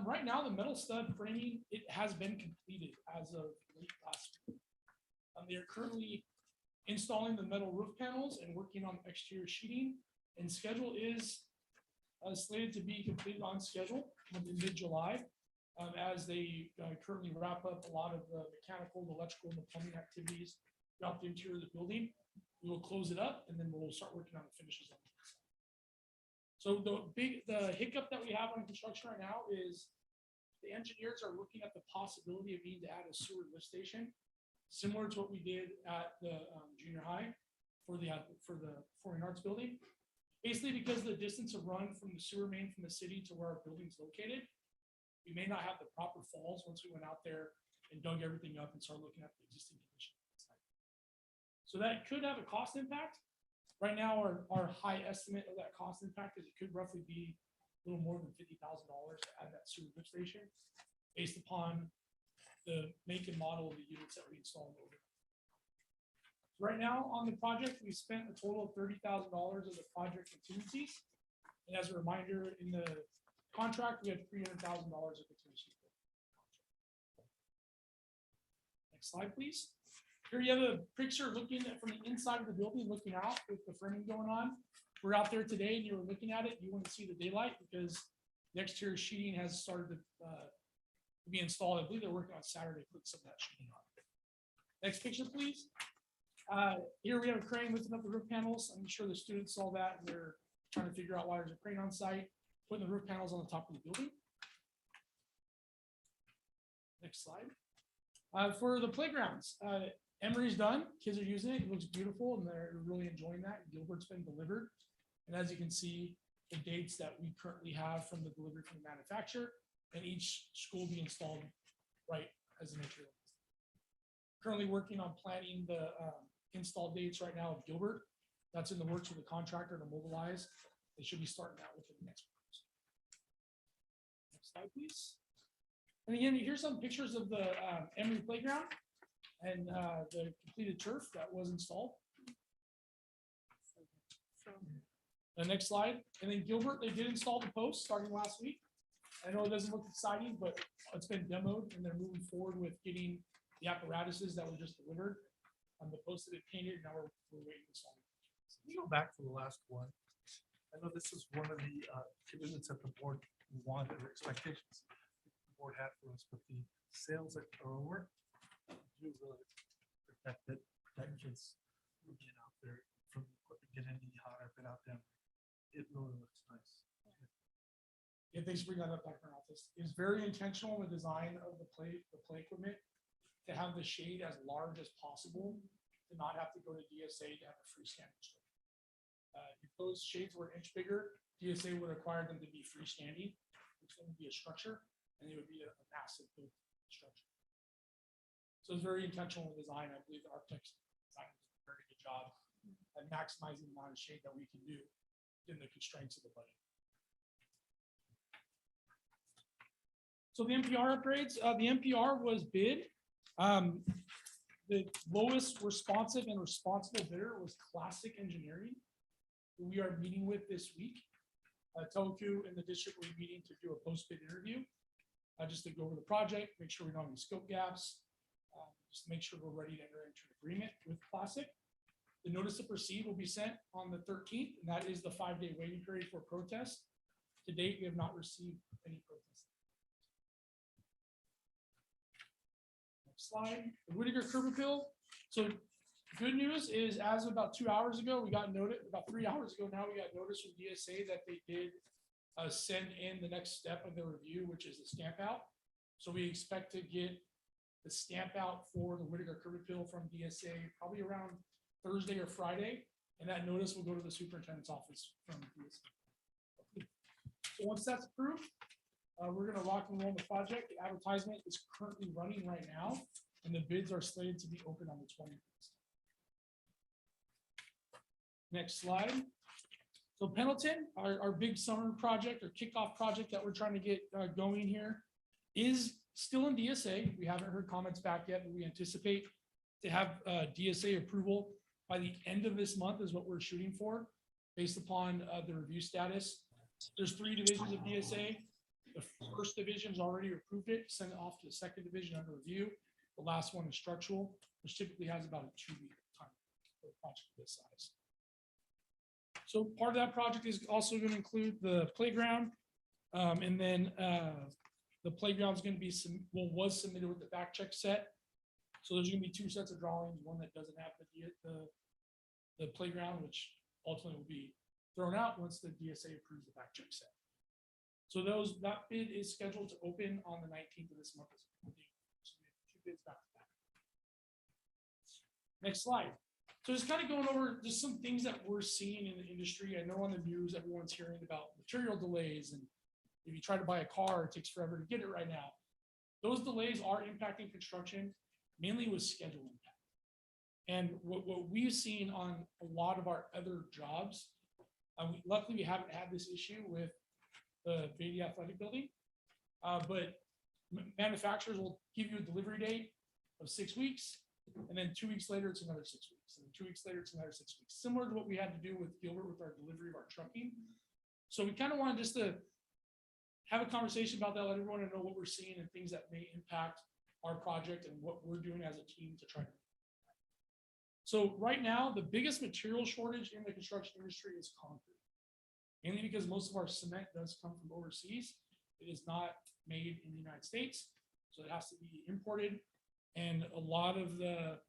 Right now, the metal stud framing, it has been completed as of late last week. They are currently installing the metal roof panels and working on exterior sheeting, and schedule is slated to be completed on schedule in mid-July. As they currently wrap up a lot of the mechanical, the electrical, and the plumbing activities throughout the interior of the building. We will close it up and then we'll start working on the finishes on the inside. So the hiccup that we have on construction right now is the engineers are looking at the possibility of needing to add a sewer lift station, similar to what we did at the junior high for the Performing Arts building. Basically, because the distance of run from the sewer main from the city to where our building is located, we may not have the proper falls once we went out there and dug everything up and started looking at the existing condition. So that could have a cost impact. Right now, our high estimate of that cost impact is it could roughly be a little more than $50,000 to add that sewer lift station based upon the make and model of the units that we installed over. Right now on the project, we spent a total of $30,000 of the project contingencies. And as a reminder, in the contract, we had $300,000 of contingency. Next slide, please. Here you have a picture looking at from the inside of the building, looking out with the framing going on. We're out there today and you were looking at it. You want to see the daylight because the exterior sheeting has started to be installed. I believe they're working on Saturday, put some of that sheeting on. Next picture, please. Here we have a crane lifting up the roof panels. I'm sure the students saw that and they're trying to figure out why there's a crane on site, putting the roof panels on the top of the building. Next slide. For the playgrounds, Emory's done. Kids are using it. It looks beautiful and they're really enjoying that. Gilbert's been delivered. And as you can see, the dates that we currently have from the delivery from the manufacturer, and each school be installed right as the material. Currently working on planning the install dates right now of Gilbert. That's in the works with the contractor to mobilize. They should be starting that within the next week. Next slide, please. And again, here's some pictures of the Emory playground and the completed turf that was installed. The next slide. And then Gilbert, they did install the post starting last week. I know it doesn't look exciting, but it's been demoed and they're moving forward with getting the apparatuses that were just delivered on the post that it painted. Now we're waiting to install. Can you go back to the last one? I know this is one of the commitments that the board wanted or expectations the board had for us, but the sales that are over, you really protect it protect kids from getting out there, from getting any hotter, been out there. It really looks nice. Yeah, thanks for bringing that up, Dr. Office. It's very intentional in the design of the play equipment to have the shade as large as possible, to not have to go to DSA to have a freestanding structure. If those shades were an inch bigger, DSA would require them to be freestanding, which then would be a structure, and it would be a massive built structure. So it's very intentional in design. I believe the architects designed a very good job at maximizing the amount of shade that we can do in the constraints of the budget. So the NPR upgrades, the NPR was bid. The lowest responsive and responsible bidder was Classic Engineering, who we are meeting with this week. Toku and the district will be meeting to do a post-bid interview, just to go over the project, make sure we don't have any scope gaps, just to make sure we're ready to enter into an agreement with Classic. The notice to proceed will be sent on the 13th, and that is the 5-day waiting period for protest. To date, we have not received any protests. Slide, the Whittaker curb appeal. So good news is, as of about 2 hours ago, we got notice, about 3 hours ago now, we got notice from DSA that they did send in the next step of the review, which is the stamp out. So we expect to get the stamp out for the Whittaker curb appeal from DSA probably around Thursday or Friday, and that notice will go to the superintendent's office from DSA. So once that's approved, we're going to rock and roll the project. The advertisement is currently running right now, and the bids are slated to be open on the 20th. Next slide. So Pendleton, our big summer project or kickoff project that we're trying to get going here, is still in DSA. We haven't heard comments back yet, but we anticipate to have DSA approval by the end of this month is what we're shooting for, based upon the review status. There's 3 divisions of DSA. The first division's already approved it, sent it off to the second division under review. The last one is structural, which typically has about a 2-week time for a project this size. So part of that project is also going to include the playground, and then the playground is going to be was submitted with the back check set. So there's going to be 2 sets of drawings, one that doesn't have the playground, which ultimately will be thrown out once the DSA approves the back check set. So that bid is scheduled to open on the 19th of this month. So we have 2 bids back to back. Next slide. So just kind of going over just some things that we're seeing in the industry. I know on the news, everyone's hearing about material delays, and if you try to buy a car, it takes forever to get it right now. Those delays are impacting construction, mainly with schedule impact. And what we've seen on a lot of our other jobs, luckily we haven't had this issue with the Beatty Athletic Building, but manufacturers will give you a delivery date of 6 weeks, and then 2 weeks later it's another 6 weeks, and then 2 weeks later it's another 6 weeks, similar to what we had to do with Gilbert with our delivery of our trucking. So we kind of wanted just to have a conversation about that, let everyone know what we're seeing and things that may impact our project and what we're doing as a team to try to. So right now, the biggest material shortage in the construction industry is concrete. Mainly because most of our cement does come from overseas. It is not made in the United States, so it has to be imported. And a lot of the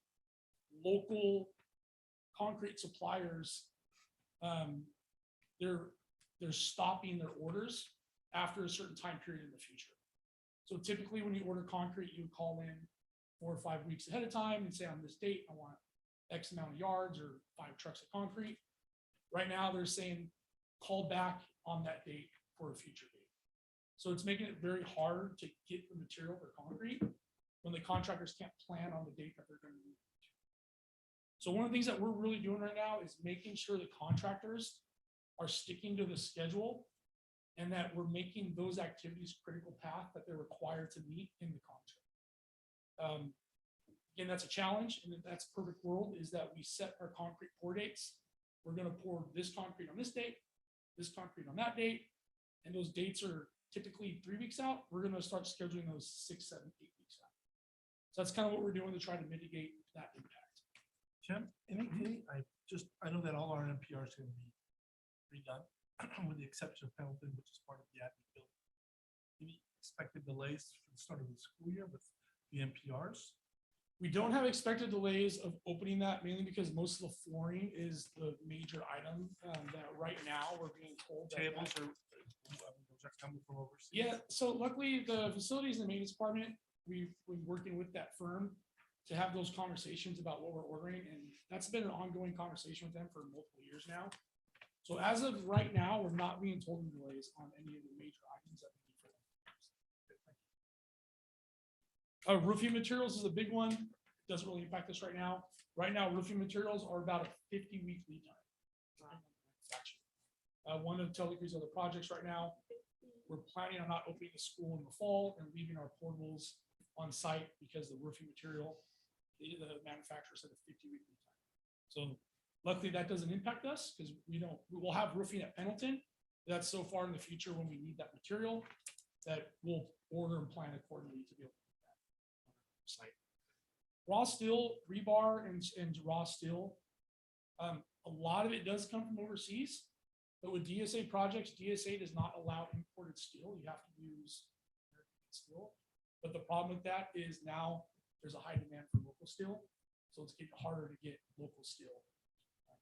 local concrete suppliers, they're stopping their orders after a certain time period in the future. So typically when you order concrete, you call in 4 or 5 weeks ahead of time and say, on this date, I want X amount of yards or 5 trucks of concrete. Right now they're saying, call back on that date for a future date. So it's making it very hard to get the material for concrete when the contractors can't plan on the date that they're going to need. So one of the things that we're really doing right now is making sure the contractors are sticking to the schedule and that we're making those activities critical path that they're required to meet in the contract. Again, that's a challenge, and that's a perfect world is that we set our concrete pour dates. We're going to pour this concrete on this date, this concrete on that date, and those dates are typically 3 weeks out. We're going to start scheduling those 6, 7, 8 weeks out. So that's kind of what we're doing to try to mitigate that impact. Jim, I know that all our NPRs are going to be redone, with the exception of Pendleton, which is part of the admin building. Any expected delays for the start of the school year with the NPRs? We don't have expected delays of opening that, mainly because most of the flooring is the major item that right now we're being told. that- Tables are, those are coming from overseas. Yeah, so luckily the facilities and the maintenance department, we've been working with that firm to have those conversations about what we're ordering, and that's been an ongoing conversation with them for multiple years now. So as of right now, we're not being told of delays on any of the major items that we need for them. Roofing materials is a big one. Doesn't really impact us right now. Right now, roofing materials are about a 50-week lead time. One of Telegreen's other projects right now, we're planning on not opening the school in the fall and leaving our portables on site because the roofing material, the manufacturer said a 50-week lead time. So luckily that doesn't impact us because we will have roofing at Pendleton. That's so far in the future when we need that material that we'll order and plan accordingly to be able to do that on our site. Raw steel, rebar and raw steel. A lot of it does come from overseas, but with DSA projects, DSA does not allow imported steel. You have to use American steel. But the problem with that is now there's a high demand for local steel. So it's getting harder to get local steel.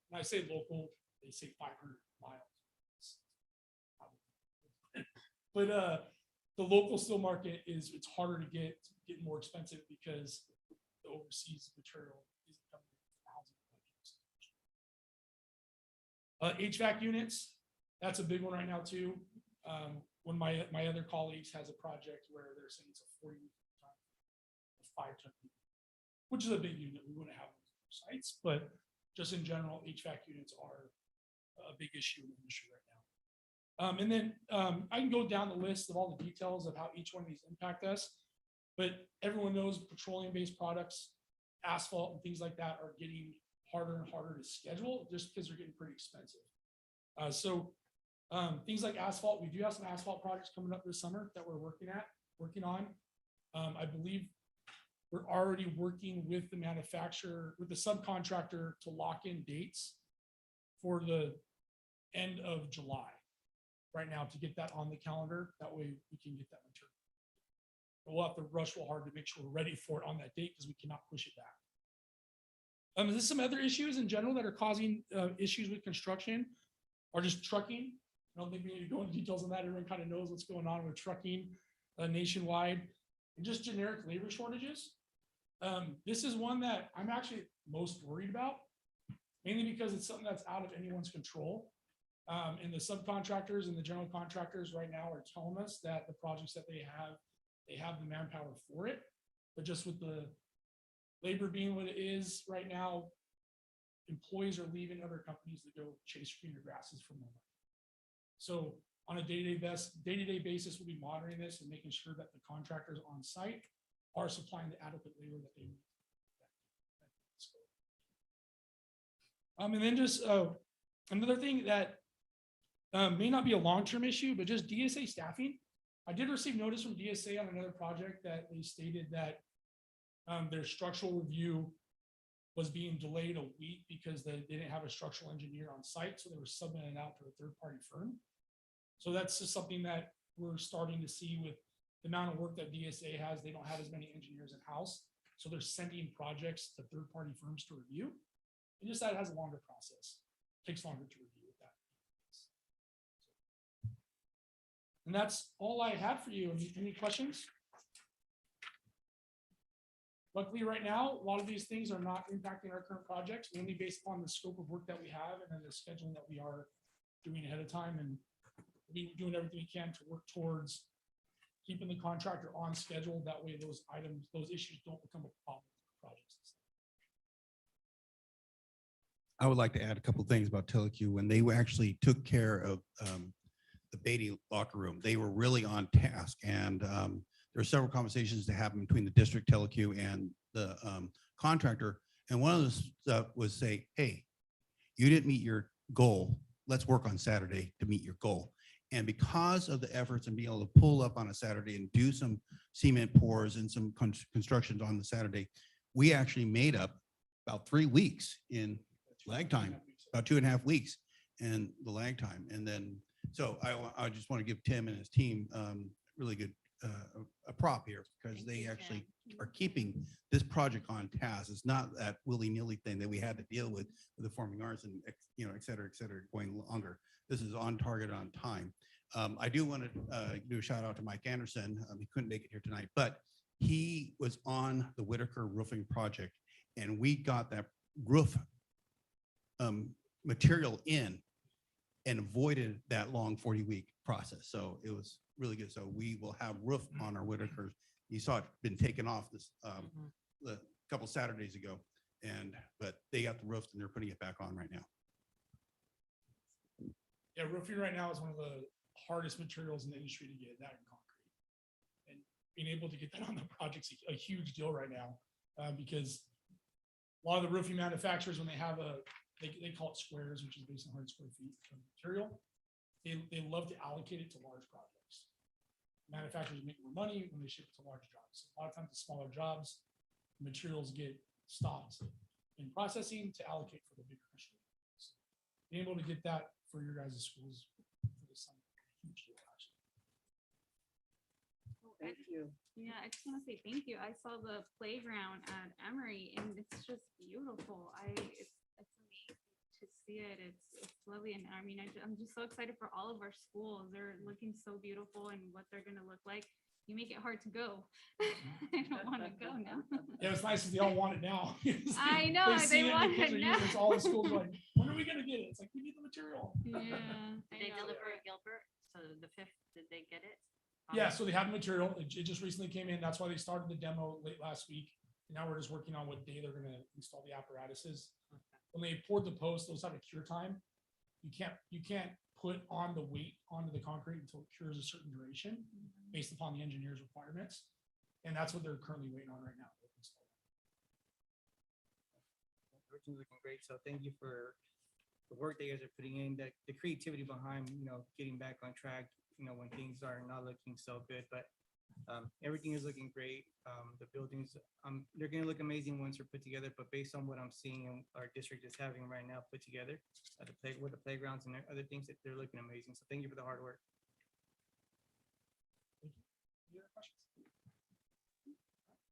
When I say local, they say 500 miles. But the local steel market it's harder to get, getting more expensive because the overseas material isn't coming from housing. HVAC units, that's a big one right now too. One of my other colleagues has a project where they're saying it's a 40-week time, a 5-ton, which is a big unit. We wouldn't have those sites, but just in general, HVAC units are a big issue in the industry right now. And then I can go down the list of all the details of how each one of these impact us, but everyone knows petroleum-based products, asphalt and things like that are getting harder and harder to schedule just because they're getting pretty expensive. Things like asphalt, we do have some asphalt projects coming up this summer that we're working on. I believe we're already working with the manufacturer, with the subcontractor to lock in dates for the end of July right now to get that on the calendar. That way we can get that material. But we'll have to rush real hard to make sure we're ready for it on that date because we cannot push it back. There's some other issues in general that are causing issues with construction or just trucking. I don't think we need to go into details on that. Everyone kind of knows what's going on with trucking nationwide and just generic labor shortages. This is one that I'm actually most worried about, mainly because it's something that's out of anyone's control. And the subcontractors and the general contractors right now are telling us that the projects that they have the manpower for it, but just with the labor being what it is right now, employees are leaving other companies to go chase greener grasses for more money. So on a day-to-day basis, we'll be monitoring this and making sure that the contractors on site are supplying the adequate labor that they need. And then just another thing that may not be a long-term issue, but just DSA staffing. I did receive notice from DSA on another project that they stated that their structural review was being delayed a week because they didn't have a structural engineer on site. So they were subbing it out to a third-party firm. So that's just something that we're starting to see with the amount of work that DSA has. They don't have as many engineers in-house. So they're sending projects to third-party firms to review. And just that has a longer process. It takes longer to review with that. And that's all I had for you. Any questions? Luckily, right now, a lot of these things are not impacting our current projects, mainly based upon the scope of work that we have and then the scheduling that we are doing ahead of time. And we're doing everything we can to work towards keeping the contractor on schedule. That way, those items, those issues don't become a problem for projects. I would like to add a couple of things about Teleq. When they actually took care of the Beatty locker room, they were really on task. And there were several conversations that happened between the district, Teleq, and the contractor. And one of the stuff was say, hey, you didn't meet your goal. Let's work on Saturday to meet your goal. And because of the efforts and being able to pull up on a Saturday and do some cement pours and some constructions on the Saturday, we actually made up about 3 weeks in lag time, about 2.5 weeks and the lag time. And then, so I just want to give Tim and his team really good a prop here because they actually are keeping this project on task. It's not that willy-nilly thing that we had to deal with the performing arts and, et cetera, going longer. This is on target, on time. I do want to do a shout out to Mike Anderson. He couldn't make it here tonight, but he was on the Whitaker roofing project and we got that roof material in and avoided that long 40-week process. So it was really good. So we will have roof on our Whitaker. You saw it been taken off this a couple Saturdays ago, but they got the roof and they're putting it back on right now. Yeah, roofing right now is one of the hardest materials in the industry to get, that and concrete. And being able to get that on the project's a huge deal right now because a lot of the roofing manufacturers, when they have they call it squares, which is based on 100 square feet of material, they love to allocate it to large projects. Manufacturers make more money when they ship it to large jobs. A lot of times the smaller jobs, materials get stopped in processing to allocate for the bigger machine. So being able to get that for your guys' schools for this summer, huge deal, actually. Thank you. Yeah, I just want to say thank you. I saw the playground at Emory and it's just beautiful. It's amazing to see it. It's lovely. And I mean, I'm just so excited for all of our schools. They're looking so beautiful and what they're going to look like. You make it hard to go. I don't want to go now. Yeah, it's nice if they all want it now. I know, see they it, want the kids it are now. using it, all the schools are like, when are we going to get it? It's like, we need the material. Yeah. Did they deliver at Gilbert? So the 5th, did they get it? Yeah, so they have material. It just recently came in. That's why they started the demo late last week. And now we're just working on what day they're going to install the apparatuses. When they poured the posts, those have a cure time. You can't put on the weight onto the concrete until it cures a certain duration based upon the engineer's requirements. And that's what they're currently waiting on right now. Everything's looking great. So thank you for the work that you guys are putting in, the creativity behind, getting back on track, when things are not looking so good, but everything is looking great. The buildings, they're going to look amazing once they're put together, but based on what I'm seeing and our district is having right now put together with the playgrounds and other things, that they're looking amazing. So thank you for the hard work. Any other questions?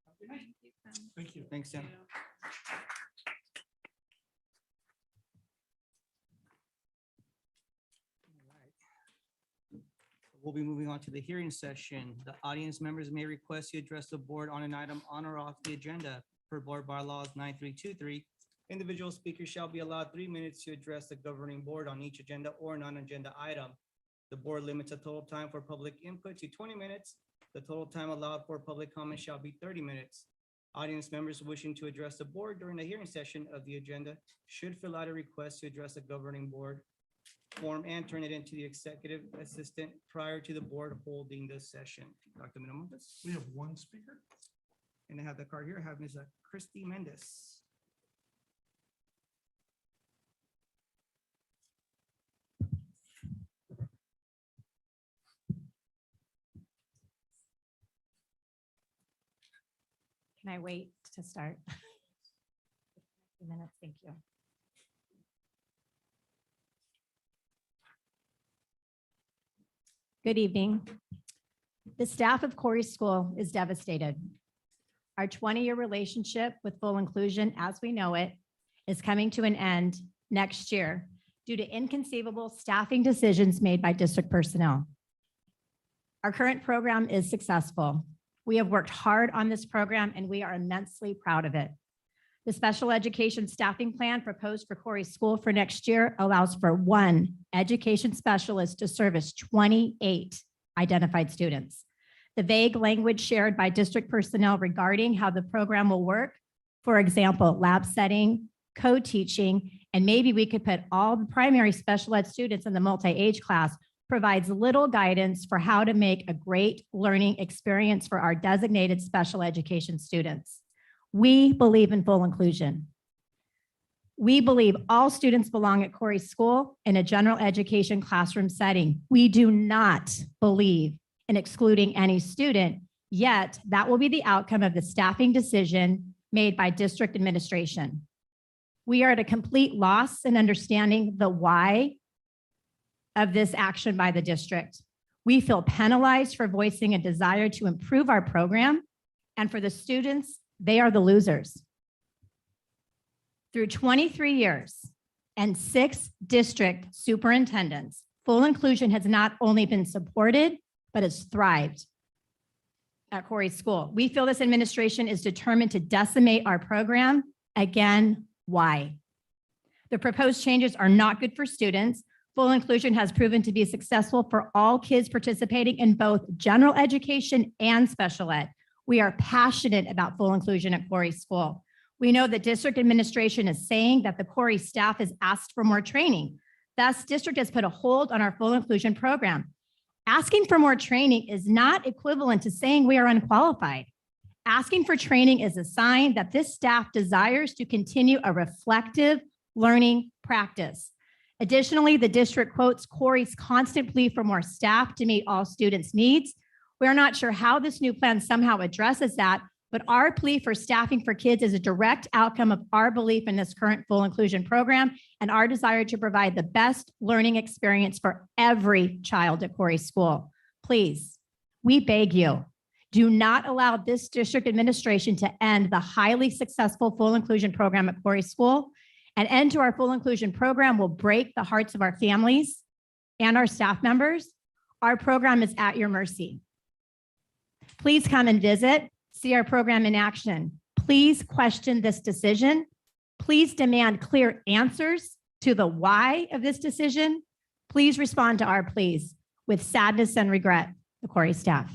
Have a good night. Thank you, Sam. Thank you. Thanks, Sam. We'll be moving on to the hearing session. The audience members may request to address the board on an item on or off the agenda per board bylaws 9323. Individual speakers shall be allowed 3 minutes to address the governing board on each agenda or non-agenda item. The board limits a total time for public input to 20 minutes. The total time allowed for public comment shall be 30 minutes. Audience members wishing to address the board during the hearing session of the agenda should fill out a request to address the governing board form and turn it into the executive assistant prior to the board holding this session. Dr. Minomontes. We have one speaker. And I have the card here. I have Ms. Christy Mendez. Can I wait to start? A few minutes, thank you. Good evening. The staff of Corey School is devastated. Our 20-year relationship with Full Inclusion, as we know it, is coming to an end next year due to inconceivable staffing decisions made by district personnel. Our current program is successful. We have worked hard on this program and we are immensely proud of it. The special education staffing plan proposed for Corey School for next year allows for 1 education specialist to service 28 identified students. The vague language shared by district personnel regarding how the program will work, for example, lab setting, co-teaching, and maybe we could put all the primary special ed students in the multi-age class, provides little guidance for how to make a great learning experience for our designated special education students. We believe in full inclusion. We believe all students belong at Corey School in a general education classroom setting. We do not believe in excluding any student, yet that will be the outcome of the staffing decision made by district administration. We are at a complete loss in understanding the why of this action by the district. We feel penalized for voicing a desire to improve our program, and for the students, they are the losers. Through 23 years and 6 district superintendents, full inclusion has not only been supported, but has thrived at Corey School. We feel this administration is determined to decimate our program. Again, why? The proposed changes are not good for students. Full inclusion has proven to be successful for all kids participating in both general education and special ed. We are passionate about full inclusion at Corey School. We know the district administration is saying that the Corey staff has asked for more training. Thus, district has put a hold on our full inclusion program. Asking for more training is not equivalent to saying we are unqualified. Asking for training is a sign that this staff desires to continue a reflective learning practice. Additionally, the district quotes Corey's constant plea for more staff to meet all students' needs. We are not sure how this new plan somehow addresses that, but our plea for staffing for kids is a direct outcome of our belief in this current full inclusion program and our desire to provide the best learning experience for every child at Corey School. Please, we beg you, do not allow this district administration to end the highly successful full inclusion program at Corey School. An end to our full inclusion program will break the hearts of our families and our staff members. Our program is at your mercy. Please come and visit, see our program in action. Please question this decision. Please demand clear answers to the why of this decision. Please respond to our pleas with sadness and regret, the Corey staff.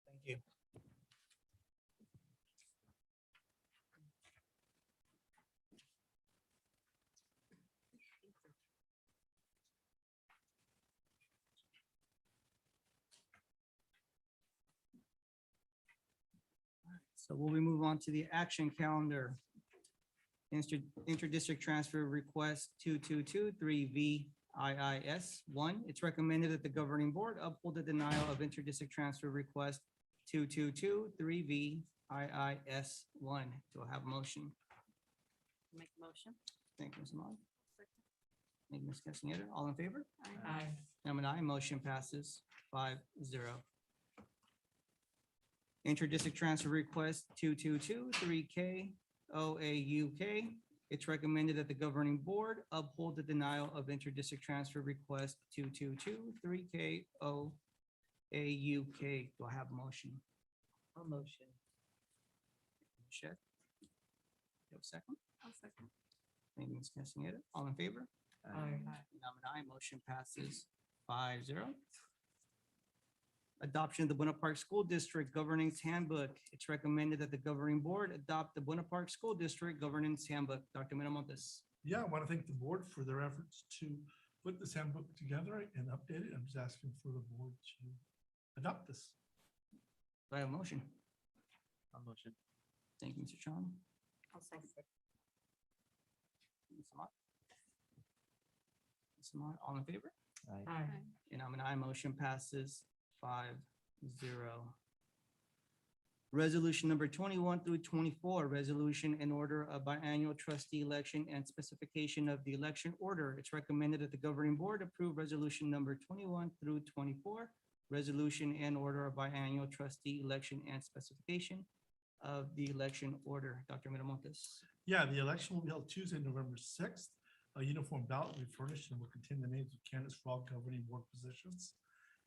Thank you. So will we move on to the action calendar? Interdistrict transfer request 2223 VIIS1. It's recommended that the governing board uphold the denial of interdistrict transfer request 2223 VIIS1. Do I have a motion? Make a motion. Thank you, Ms. Ahmad. Thank you, Ms. Castaneda. All in favor? Aye. I'm an aye. Motion passes 5-0. Interdistrict transfer request 2223 KOAUK. It's recommended that the governing board uphold the denial of interdistrict transfer request 2223 KOAUK. Do I have a motion? A motion. Check. You have a second? I'll second. Thank you, Ms. Castaneda. All in favor? Aye. I'm an aye. Motion passes 5-0. Adoption of the Buena Park School District Governance Handbook. It's recommended that the governing board adopt the Buena Park School District Governance Handbook. Dr. Miramontes. Yeah, I want to thank the board for their efforts to put this handbook together and update it. I'm just asking for the board to adopt this. Do I have a motion? I'll motion. Thank you, Mr. Chong. I'll second. Ms. Ahmad? Ms. Ahmad, all in favor? Aye. And I'm an aye. Motion passes 5-0. Resolution number 21 through 24, resolution in order of biannual trustee election and specification of the election order. It's recommended that the governing board approve resolution number 21 through 24, resolution in order of biannual trustee election and specification of the election order. Dr. Miramontes. Yeah, the election will be held Tuesday, November 6th. A uniform ballot will be furnished and will contain the names of candidates for all governing board positions.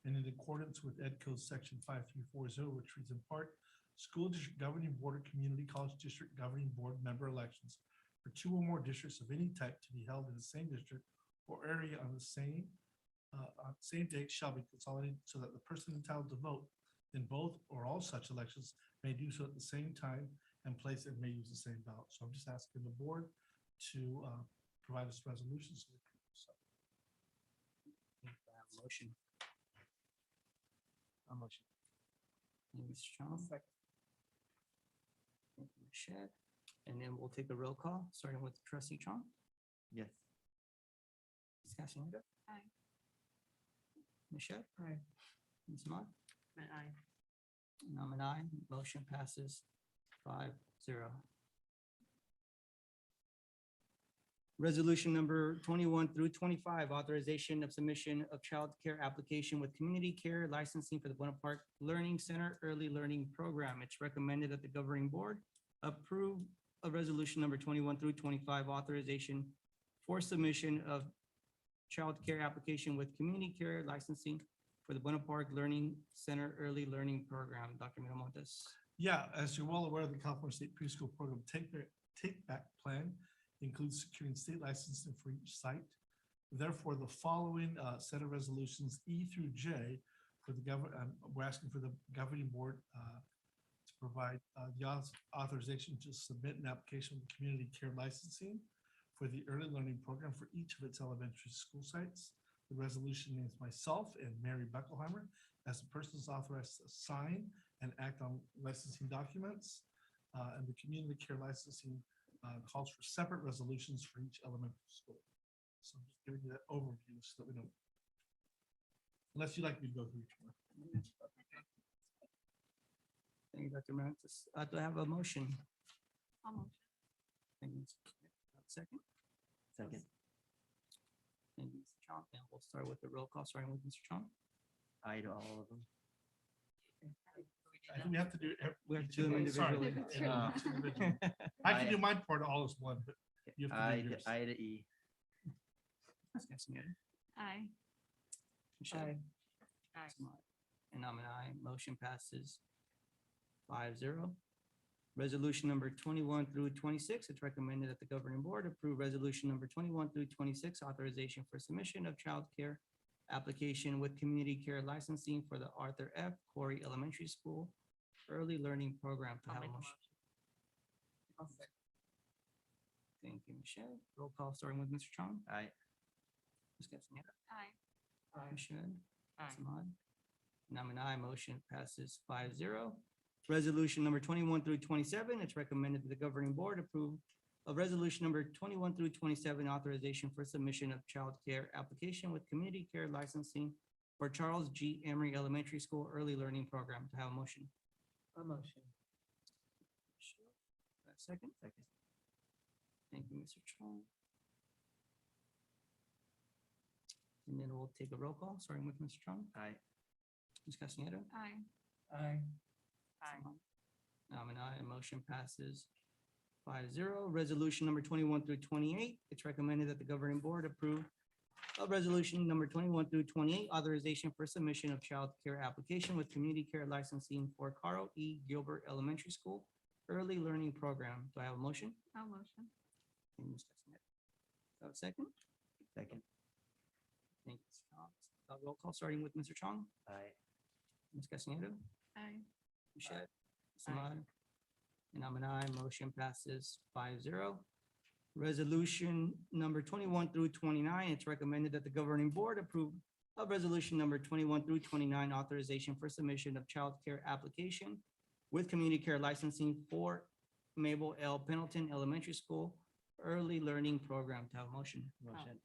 And in accordance with Ed Code Section 5340, which reads in part, school district governing board or community college district governing board member elections for 2 or more districts of any type to be held in the same district or area on the same date shall be consolidated so that the person entitled to vote in both or all such elections may do so at the same time and place and may use the same ballot. So I'm just asking the board to provide us resolutions. So we can do so. Motion. A motion. Thank you, Mr. Chong. Thank you, Ms. Shedd. And then we'll take a roll call, starting with trustee Chong. Yes. Ms. Castaneda. Aye. Ms. Shedd. Aye. Ms. Ahmad. Aye. And I'm an aye. Motion passes 5-0. Resolution number 21 through 25, authorization of submission of child care application with community care licensing for the Buena Park Learning Center Early Learning Program. It's recommended that the governing board approve a resolution number 21 through 25, authorization for submission of child care application with community care licensing for the Buena Park Learning Center Early Learning Program. Dr. Miramontes. Yeah, as you're well aware, the California State Preschool Program Take Back Plan includes securing state licensing for each site. Therefore, the following set of resolutions, E through J, for the we're asking for the governing board to provide the authorization to submit an application with community care licensing for the early learning program for each of its elementary school sites. The resolution names myself and Mary Beckelheimer as the persons authorized to sign and act on licensing documents. And the community care licensing calls for separate resolutions for each elementary school. So I'm just giving you that overview so that we don't, unless you'd like me to go through each one. Thank you, Dr. Miramontes. Do I have a motion? I'll motion. Thank you, Mr. Second. Second. Thank you, Mr. Chong. And we'll start with the roll call, starting with Mr. Chong. Aye to all of them. I think we have to do. We have to do them Sorry. individually. Each individual. I can do my part all as one, but you have to do yours. I to E. Ms. Castaneda. Aye. Michelle. Aye. Aye. And I'm an aye. Motion passes 5-0. Resolution number 21 through 26, it's recommended that the governing board approve resolution number 21 through 26, authorization for submission of child care application with community care licensing for the Arthur F. Corey Elementary School Early Learning Program. To I'll have a make a motion. I'll second. Thank you, Michelle. Roll call starting with Mr. Chong. Aye. Ms. Castaneda. Aye. Michelle. Aye. Samad. And I'm an aye. Motion passes 5-0. Resolution number 21 through 27, it's recommended that the governing board approve of resolution number 21 through 27, authorization for submission of child care application with community care licensing for Charles G. Emery Elementary School Early Learning Program. To have a motion. A motion. Second. Second. Thank you, Mr. Chong. And then we'll take a roll call, starting with Mr. Chong. Aye. Ms. Castaneda. Aye. Aye. I'm an aye. Motion passes 5-0. Resolution number 21 through 28. It's recommended that the governing board approve of resolution number 21 through 28, authorization for submission of child care application with community care licensing for Carl E. Gilbert Elementary School Early Learning Program. Do I have a motion? I'll motion. Thank you, Ms. Castaneda. Do I have a second? Second. Thank you, Mr. Chong. Roll call starting with Mr. Chong. Aye. Ms. Castaneda. Aye. Michelle. Samad. And I'm an aye. Motion passes 5-0. Resolution number 21 through 29, it's recommended that the governing board approve of resolution number 21 through 29, authorization for submission of child care application with community care licensing for Mabel L. Pendleton Elementary School Early Learning Program. To have a motion. Motion.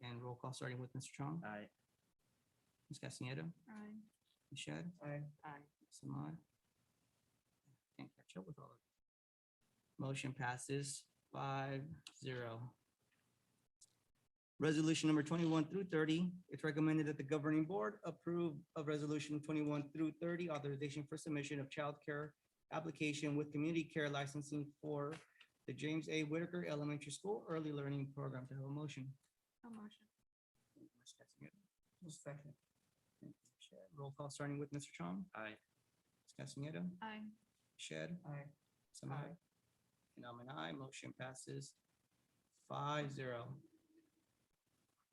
And roll call starting with Mr. Chong. Aye. Ms. Castaneda. Aye. Michelle. Aye. Samad. Can't catch up with all of it. Motion passes 5-0. Resolution number 21 through 30, it's recommended that the governing board approve of resolution 21 through 30, authorization for submission of child care application with community care licensing for the James A. Whitaker Elementary School Early Learning Program. To have a motion. I'll motion. A second. Thank you, Michelle. Roll call starting with Mr. Chong. Aye. Ms. Castaneda. Aye. Shed. Aye. Samad. And I'm an aye. Motion passes 5-0.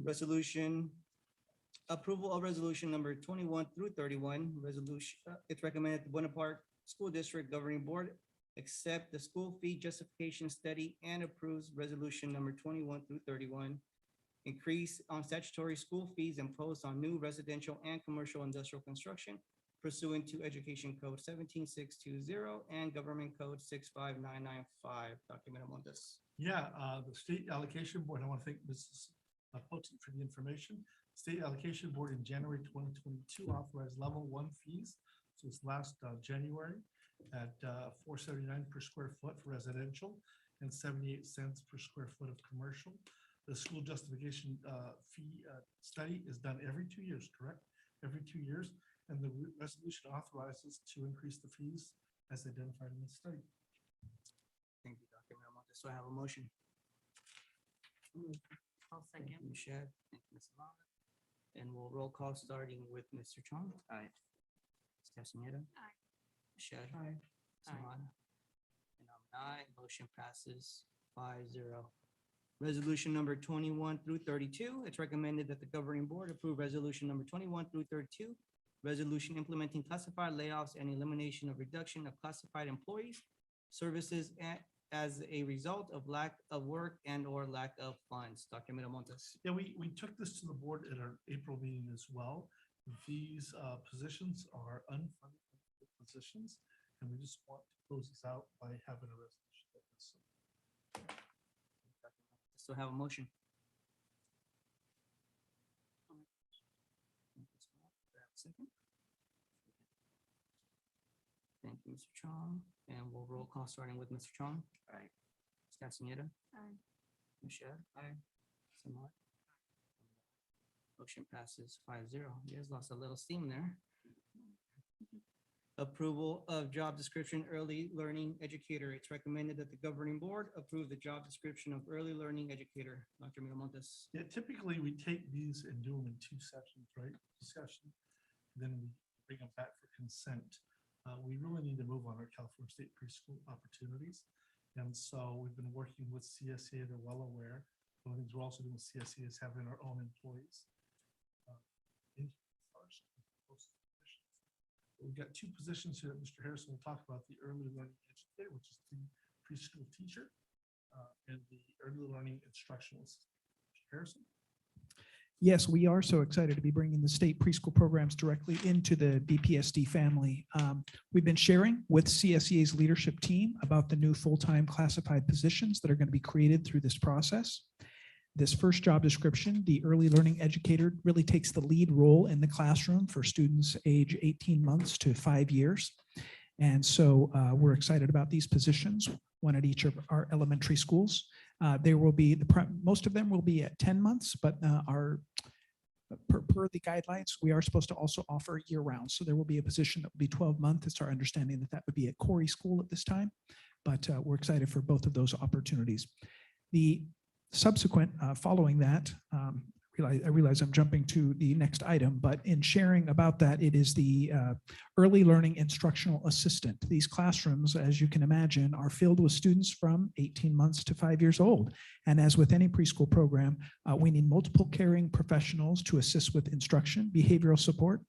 Resolution, approval of resolution number 21 through 31, resolution, it's recommended the Buena Park School District Governing Board accept the school fee justification study and approves resolution number 21 through 31, increase on statutory school fees imposed on new residential and commercial industrial construction pursuant to Education Code 17620 and Government Code 65995. Dr. Miramontes. Yeah, the State Allocation Board, I want to thank Mrs. Poteet for the information. State Allocation Board in January 2022 authorized level 1 fees. So it's last January. at $4.79 per square foot for residential and 78 cents per square foot of commercial. The school justification fee study is done every 2 years, correct? Every 2 years, and the resolution authorizes to increase the fees as identified in the study. Thank you, Dr. Miramontes. So I have a motion. I'll Thank you, second. Ms. Shad. Thank you, Ms. Alana. And we'll roll call starting with Mr. Chong. Aye. Ms. Castaneda. Aye. Ms. Shad. Aye. Ms. Alana. And I'm an aye. Motion passes 5-0. Resolution number 21 through 32. It's recommended that the governing board approve resolution number 21 through 32. Resolution implementing classified layoffs and elimination of reduction of classified employees, services as a result of lack of work and or lack of funds. Dr. Miramontes. Yeah, we took this to the board at our April meeting as well. These positions are unfunded positions, and we just want to close this out by having a resolution like this. So have a motion. Second. Thank you, Mr. Chong, and we'll roll call starting with Mr. Chong. Aye. Ms. Castaneda. Aye. Ms. Shad. Aye. Samad. Motion passes 5-0. You guys lost a little steam there. Approval of job description, early learning educator. It's recommended that the governing board approve the job description of early learning educator. Dr. Miramontes. Yeah, typically we take these and do them in 2 sessions, right? Discussion, then we bring them back for consent. We really need to move on our California State preschool opportunities. And so we've been working with CSEA, they're well aware. One of the things we're also doing with CSEA is having our own employees. In first, we've got 2 positions here that Mr. Harrison will talk about, the early learning educator, which is the preschool teacher, and the early learning instructionalist. Mr. Harrison? Yes, we are so excited to be bringing the state preschool programs directly into the BPSD family. We've been sharing with CSEA's leadership team about the new full-time classified positions that are going to be created through this process. This first job description, the early learning educator, really takes the lead role in the classroom for students age 18 months to 5 years. And so we're excited about these positions, one at each of our elementary schools. There will be, most of them will be at 10 months, but per the guidelines, we are supposed to also offer year round. So there will be a position that will be 12 months. It's our understanding that that would be at Corey School at this time, but we're excited for both of those opportunities. The subsequent, following that, I realize I'm jumping to the next item, but in sharing about that, it is the early learning instructional assistant. These classrooms, as you can imagine, are filled with students from 18 months to 5 years old. And as with any preschool program, we need multiple caring professionals to assist with instruction, behavioral support,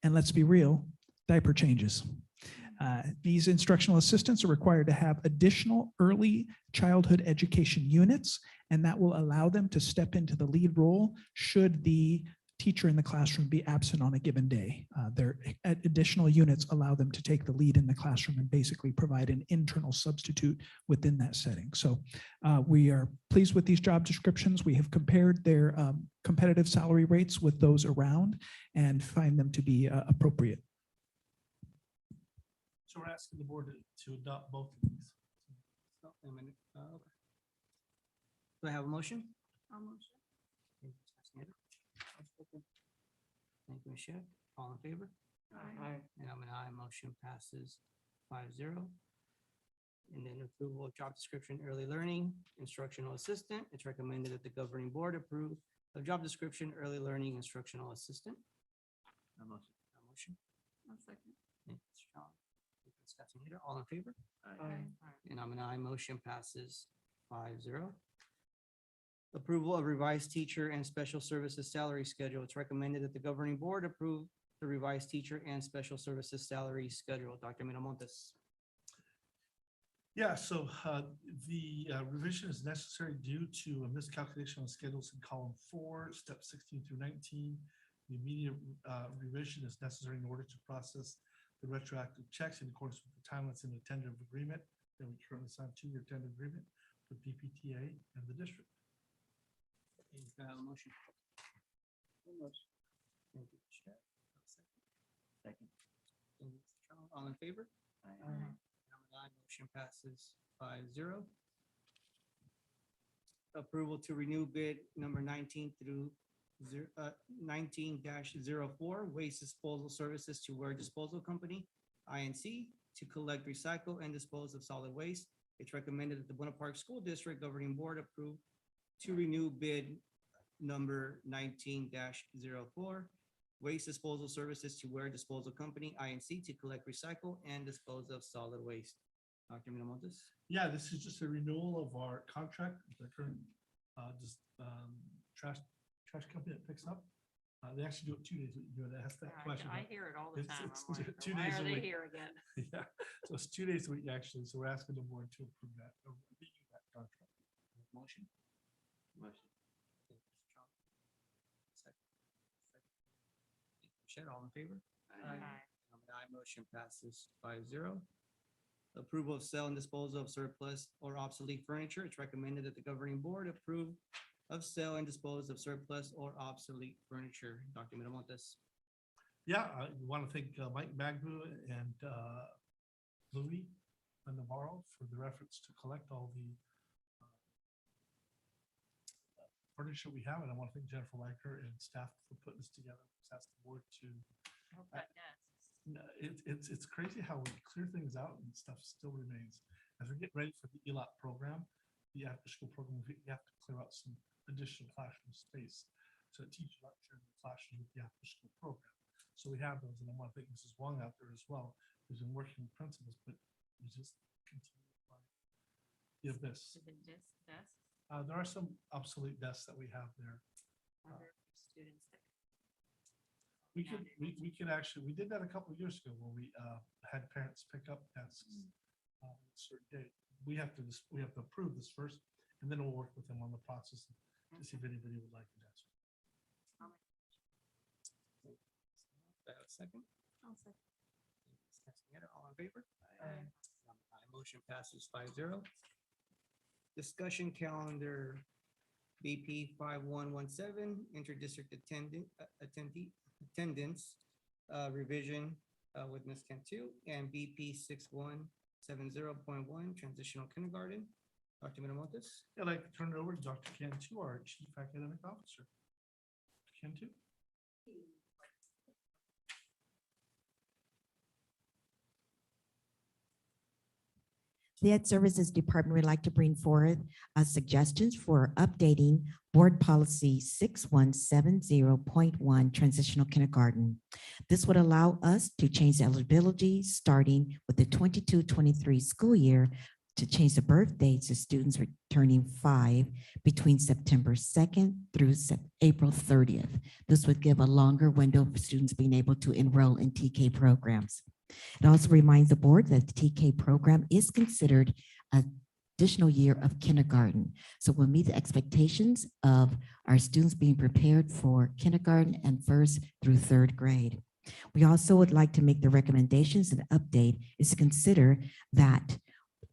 and let's be real, diaper changes. These instructional assistants are required to have additional early childhood education units, and that will allow them to step into the lead role should the teacher in the classroom be absent on a given day. Their additional units allow them to take the lead in the classroom and basically provide an internal substitute within that setting. So we are pleased with these job descriptions. We have compared their competitive salary rates with those around and find them to be appropriate. So we're asking the board to adopt both of these. Okay. Do I have a motion? I'll motion. Thank you, Michelle. All in favor? Aye. And I'm an aye. Motion passes 5-0. And then approval of job description, early learning, instructional assistant. It's recommended that the governing board approve the job description, early learning, instructional assistant. A motion. A motion. I'll second. Thank you, Mr. Chong. Thank you, Ms. Castaneda. All in favor? Aye. And I'm an aye. Motion passes 5-0. Approval of revised teacher and special services salary schedule. It's recommended that the governing board approve the revised teacher and special services salary schedule. Dr. Miramontes. Yeah, so the revision is necessary due to a miscalculation of schedules in column 4, step 16 through 19. The immediate revision is necessary in order to process the retroactive checks in accordance with the timelines in the tentative agreement that we currently signed 2-year tentative agreement with PPTA and the district. Can I have a motion? Thank you, Chair. Second. Thank you, Mr. Chong. All in favor? Motion passes 5-0. Approval to renew bid number 19 through 19-04, waste disposal services to Ware Disposal Company, INC, to collect, recycle, and dispose of solid waste. It's recommended that the Buena Park School District Governing Board approve to renew bid number 19-04, waste disposal services to Ware Disposal Company, INC, to collect, recycle, and dispose of solid waste. Dr. Miramontes? Yeah, this is just a renewal of our contract with the current trash company that picks up. They actually do it 2 days. You know, ask that question. I hear it all the It's- time. it's I'm like, 2 why days are a they week. here again? Yeah, so it's 2 days a week, actually. So we're asking the board to approve that, or renew that contract. Motion? Shed, all in favor? Motion passes 5-0. Approval of sale and disposal of surplus or obsolete furniture. It's recommended that the governing board approve of sale and dispose of surplus or obsolete furniture. Dr. Miramontes? Yeah, I want to thank Mike Magbu and Louis and Navarro for their efforts to collect all the furniture we have. And I want to thank Jennifer Riker and staff for putting this together. Ask the board to. No, it's crazy how we clear things out and stuff still remains. As we get ready for the ELOT program, the after-school program, we have to clear out some additional classroom space to teach lecture in the classroom with the after-school program. So we have those, and I want to thank Mrs. Wong out there as well, who's been working with principals, but we just continue to find give this. There are some obsolete desks that we have there. Students that We could actually, we did that a couple of years ago where we had parents pick up desks on a certain date. We have to approve this first, and then we'll work with them on the process to see if anybody would like a desk. Second? I'll second. All in favor? Motion passes 5-0. Discussion calendar BP 5117, interdistrict attendance revision with Ms. Cantu, and BP 6170.1, transitional kindergarten. Dr. Miramontes? I'd like to turn it over to Dr. Cantu, our Chief Academic Officer. Cantu? The Ed Services Department would like to bring forth suggestions for updating Board Policy 6170.1 Transitional Kindergarten. This would allow us to change the eligibility starting with the 22-23 school year to change the birth dates of students returning 5 between September 2nd through April 30th. This would give a longer window for students being able to enroll in TK programs. It also reminds the board that the TK program is considered an additional year of kindergarten. So we'll meet the expectations of our students being prepared for kindergarten and 1st through 3rd grade. We also would like to make the recommendations and update is to consider that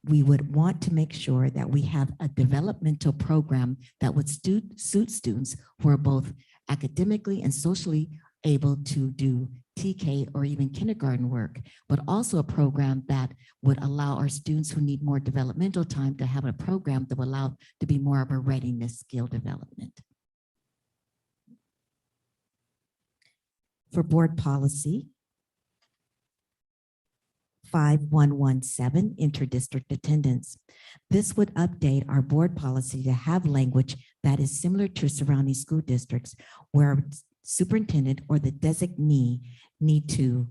we would want to make sure that we have a developmental program that would suit students who are both academically and socially able to do TK or even kindergarten work, but also a program that would allow our students who need more developmental time to have a program that will allow to be more of a readiness skill development. For board policy 5117, interdistrict attendance. This would update our board policy to have language that is similar to surrounding school districts where superintendent or the designee need to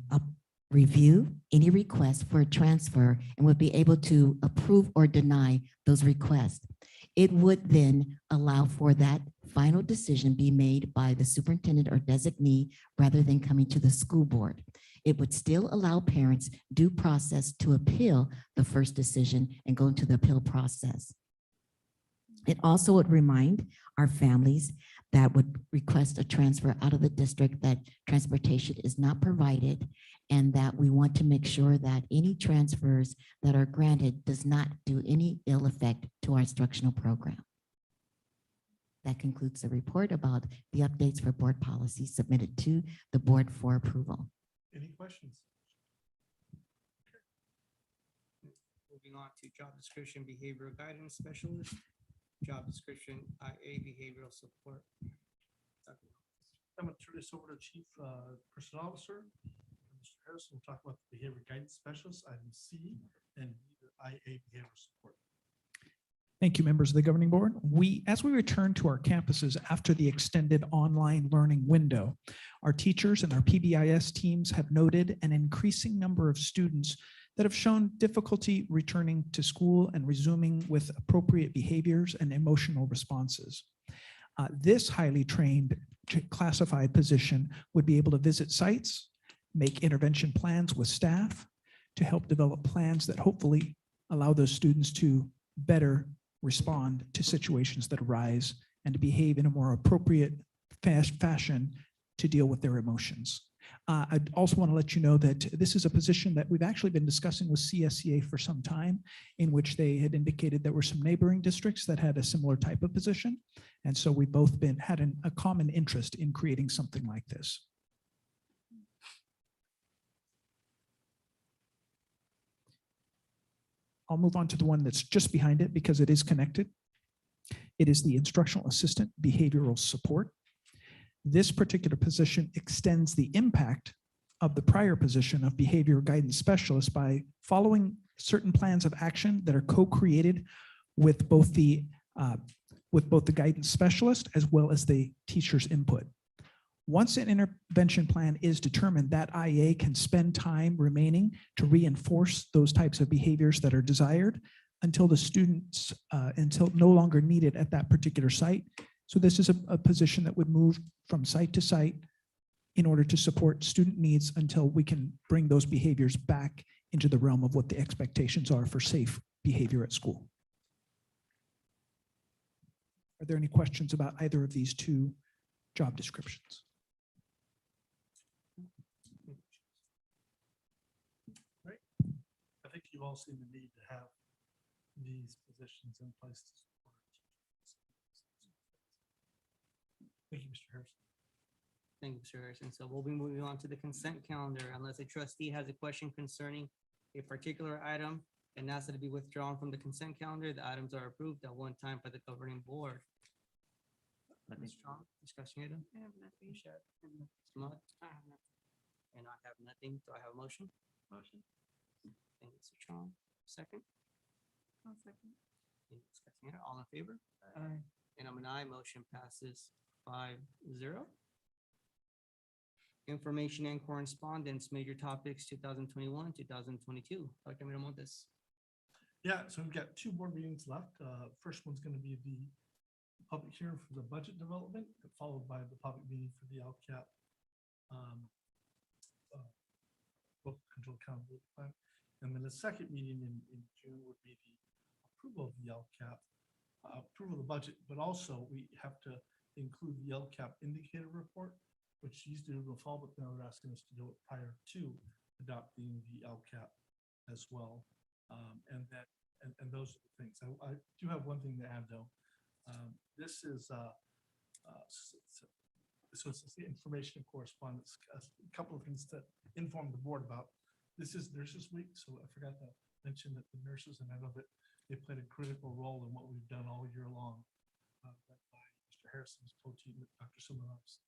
review any request for a transfer and would be able to approve or deny those requests. It would then allow for that final decision be made by the superintendent or designee rather than coming to the school board. It would still allow parents due process to appeal the first decision and go into the appeal process. It also would remind our families that would request a transfer out of the district that transportation is not provided and that we want to make sure that any transfers that are granted does not do any ill effect to our instructional program. That concludes the report about the updates for board policy submitted to the board for approval. Any questions? Moving on to job description, behavioral guidance specialist, job description, IA behavioral support. I'm going to turn this over to Chief Personnel Officer. Mr. Harrison will talk about the behavior guidance specialist, item C, and the IA behavioral support. Thank you, members of the governing board. As we return to our campuses after the extended online learning window, our teachers and our PBIS teams have noted an increasing number of students that have shown difficulty returning to school and resuming with appropriate behaviors and emotional responses. This highly trained classified position would be able to visit sites, make intervention plans with staff to help develop plans that hopefully allow those students to better respond to situations that arise and to behave in a more appropriate fashion to deal with their emotions. I'd also want to let you know that this is a position that we've actually been discussing with CSEA for some time, in which they had indicated there were some neighboring districts that had a similar type of position. And so we've both had a common interest in creating something like this. I'll move on to the one that's just behind it because it is connected. It is the instructional assistant behavioral support. This particular position extends the impact of the prior position of behavior guidance specialist by following certain plans of action that are co-created with both the guidance specialist as well as the teacher's input. Once an intervention plan is determined, that IA can spend time remaining to reinforce those types of behaviors that are desired until the students, until no longer needed at that particular site. So this is a position that would move from site to site in order to support student needs until we can bring those behaviors back into the realm of what the expectations are for safe behavior at school. Are there any questions about either of these two job descriptions? Right. I think you've all seen the need to have these positions in place to support our teachers. Thank you, Mr. Harrison. Thank you, Mr. Harrison. So we'll be moving on to the consent calendar unless a trustee has a question concerning a particular item and asks it to be withdrawn from the consent calendar. The items are approved at one time by the governing board. Ms. Strong, discussion item? I have nothing. Ms. Shad? Ms. Mott? I have nothing. And I have nothing. Do I have a motion? Motion. Thank you, Mr. Strong. Second? I'll second. Any discussion here? All in favor? Aye. And I'm an aye. Motion passes 5-0. Information and correspondence, major topics 2021, 2022. Dr. Miramontes. Yeah, so we've got two board meetings left. First one's going to be the public hearing for the budget development, followed by the public meeting for the LCAP local control accountability plan. And then the second meeting in June would be the approval of the LCAP, approval of the budget, but also we have to include the LCAP indicator report, which used to do in the fall, but now they're asking us to do it prior to adopting the LCAP as well. And those are the things. I do have one thing to add though. This is so it's the information and correspondence. A couple of things to inform the board about. This is Nurses Week, so I forgot to mention that the nurses, and I know that they played a critical role in what we've done all year long. Led by Mr. Harrison's co-team with Dr. Simonov's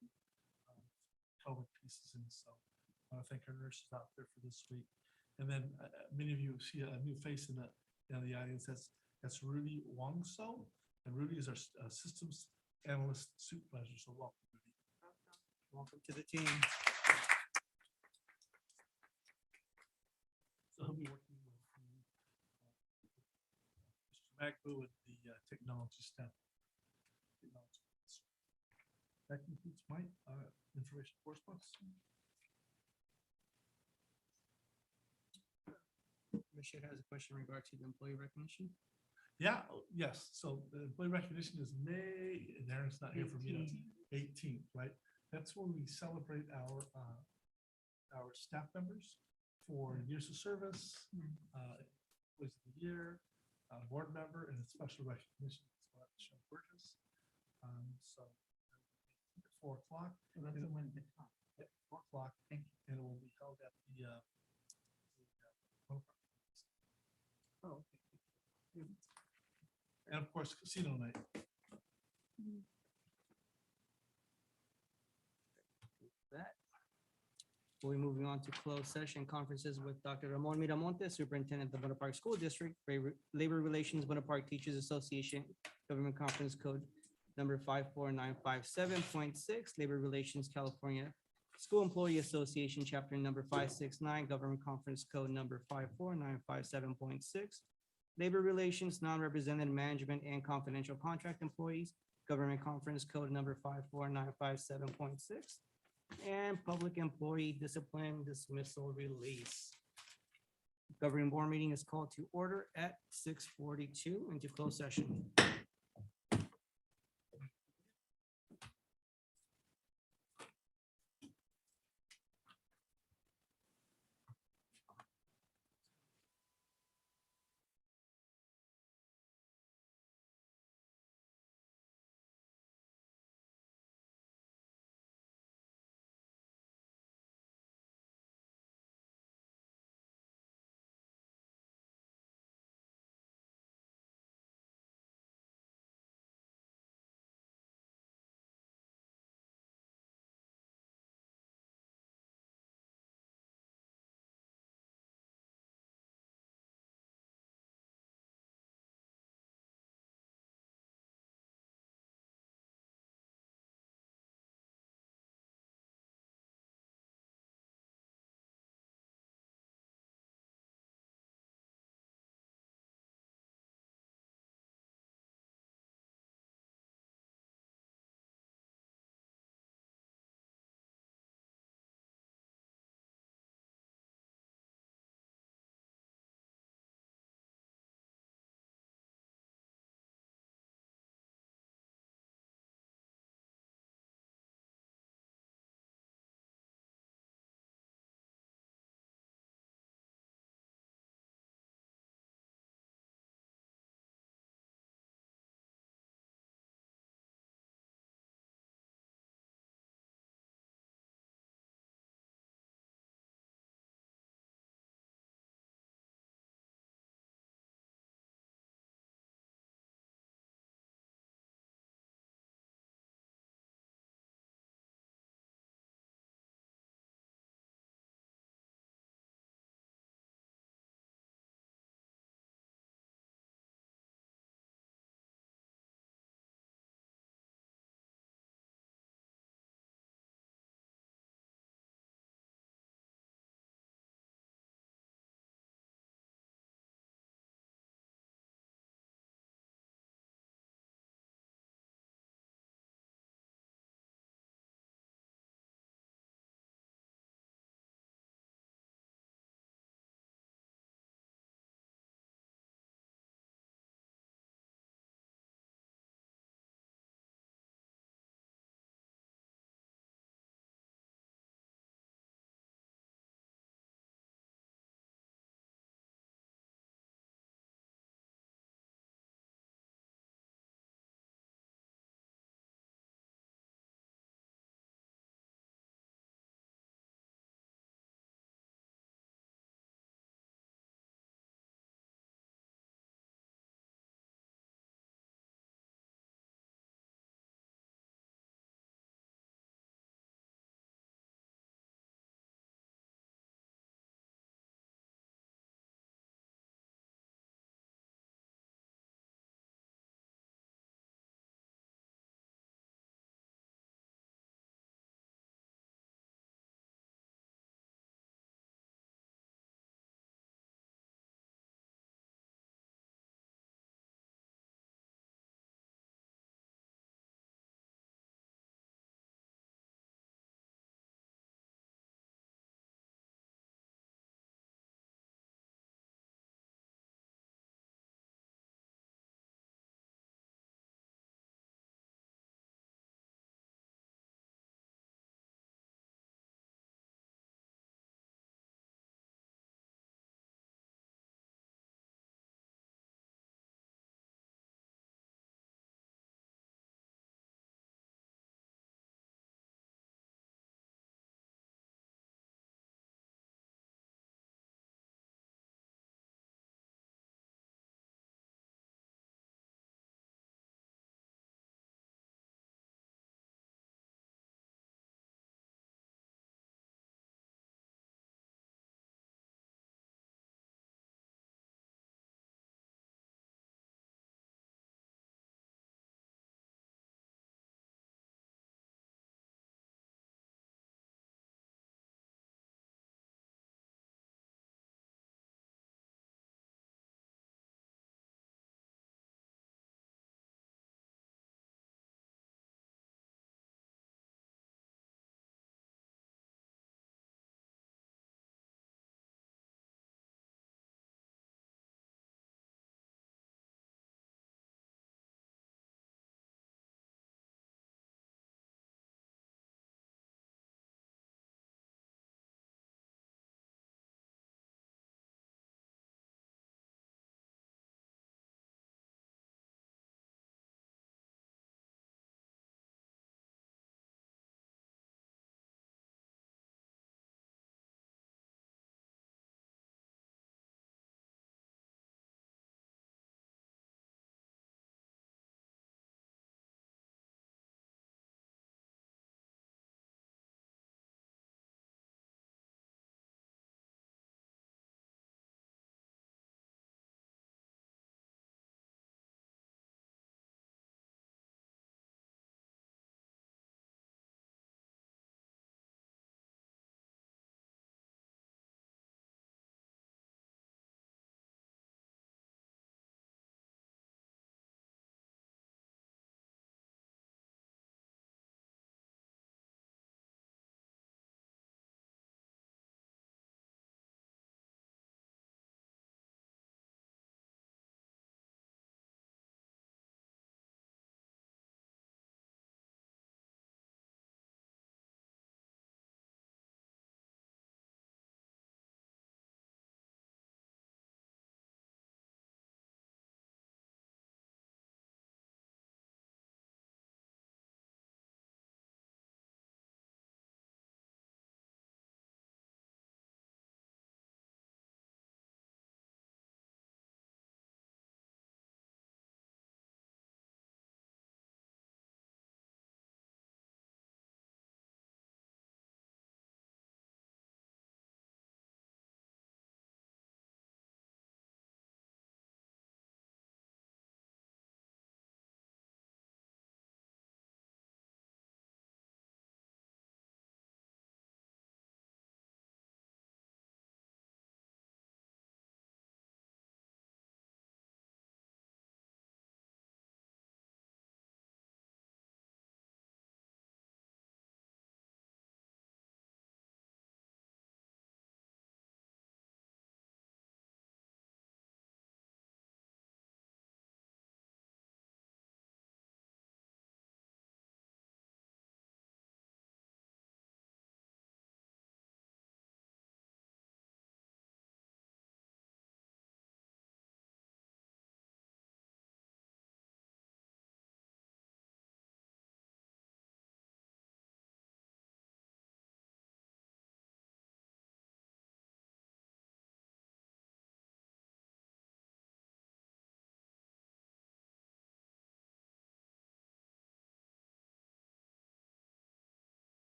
COVID pieces, and so I want to thank our nurses out there for this week. And then many of you see a new face in the audience. That's Rudy Wongso, and Rudy is our systems analyst supervisor. So welcome, Rudy. Welcome to the team. So he'll be working with Mr. Magbu with the technology staff. That concludes my information correspondence. Commissioner has a question in regard to the employee recognition. Yeah, yes. So the employee recognition is May, and Aaron's not here for me. 18th, right? That's when we celebrate our staff members for years of service, employees of the year, board member, and a special recognition. So that's Sean Burgess. So 4 o'clock. So that's the one that. 4 o'clock. Thank you. And it will be held at the Oh. Parks Casino night. That. We'll be moving on to closed session conferences with Dr. Ramon Miramontes, Superintendent of the Bonaparte School District, Labor Relations, Bonaparte Teachers Association, Government Conference Code number 54957.6, Labor Relations California School Employee Association, chapter number 569, Government Conference Code number 54957.6, Labor Relations, Non-Represented Management and Confidential Contract Employees, Government Conference Code number 54957.6, and Public Employee Discipline Dismissal Release. Governing Board meeting is called to order at 6:42 into closed session.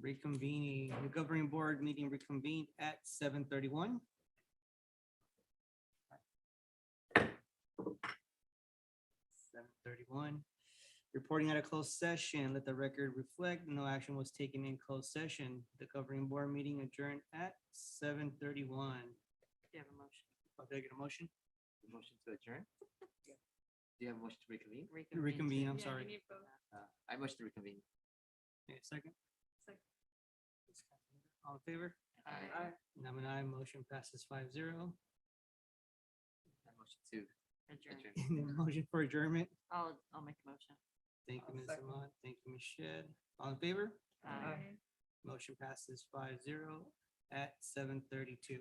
reconvening, the governing board meeting reconvened at 7:31. 7:31. Reporting at a closed session, let the record reflect, no action was taken in closed session. The governing board meeting adjourned at 7:31. You have a motion. Did I get a motion? Motion to adjourn? Do you have a motion to reconvene? Reconvene, I'm Yeah, sorry. you need both. I motion to reconvene. Okay, second. Second. All in favor? Aye. And I'm an aye, motion passes 5-0. I motion to Adjourn. adjourn. Motion for adjournment. I'll make a motion. Thank you, I'll Ms. second. Ahmad. Thank you, Ms. Shed. All in favor? Aye. Motion passes 5-0 at 7:32.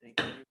Thank you.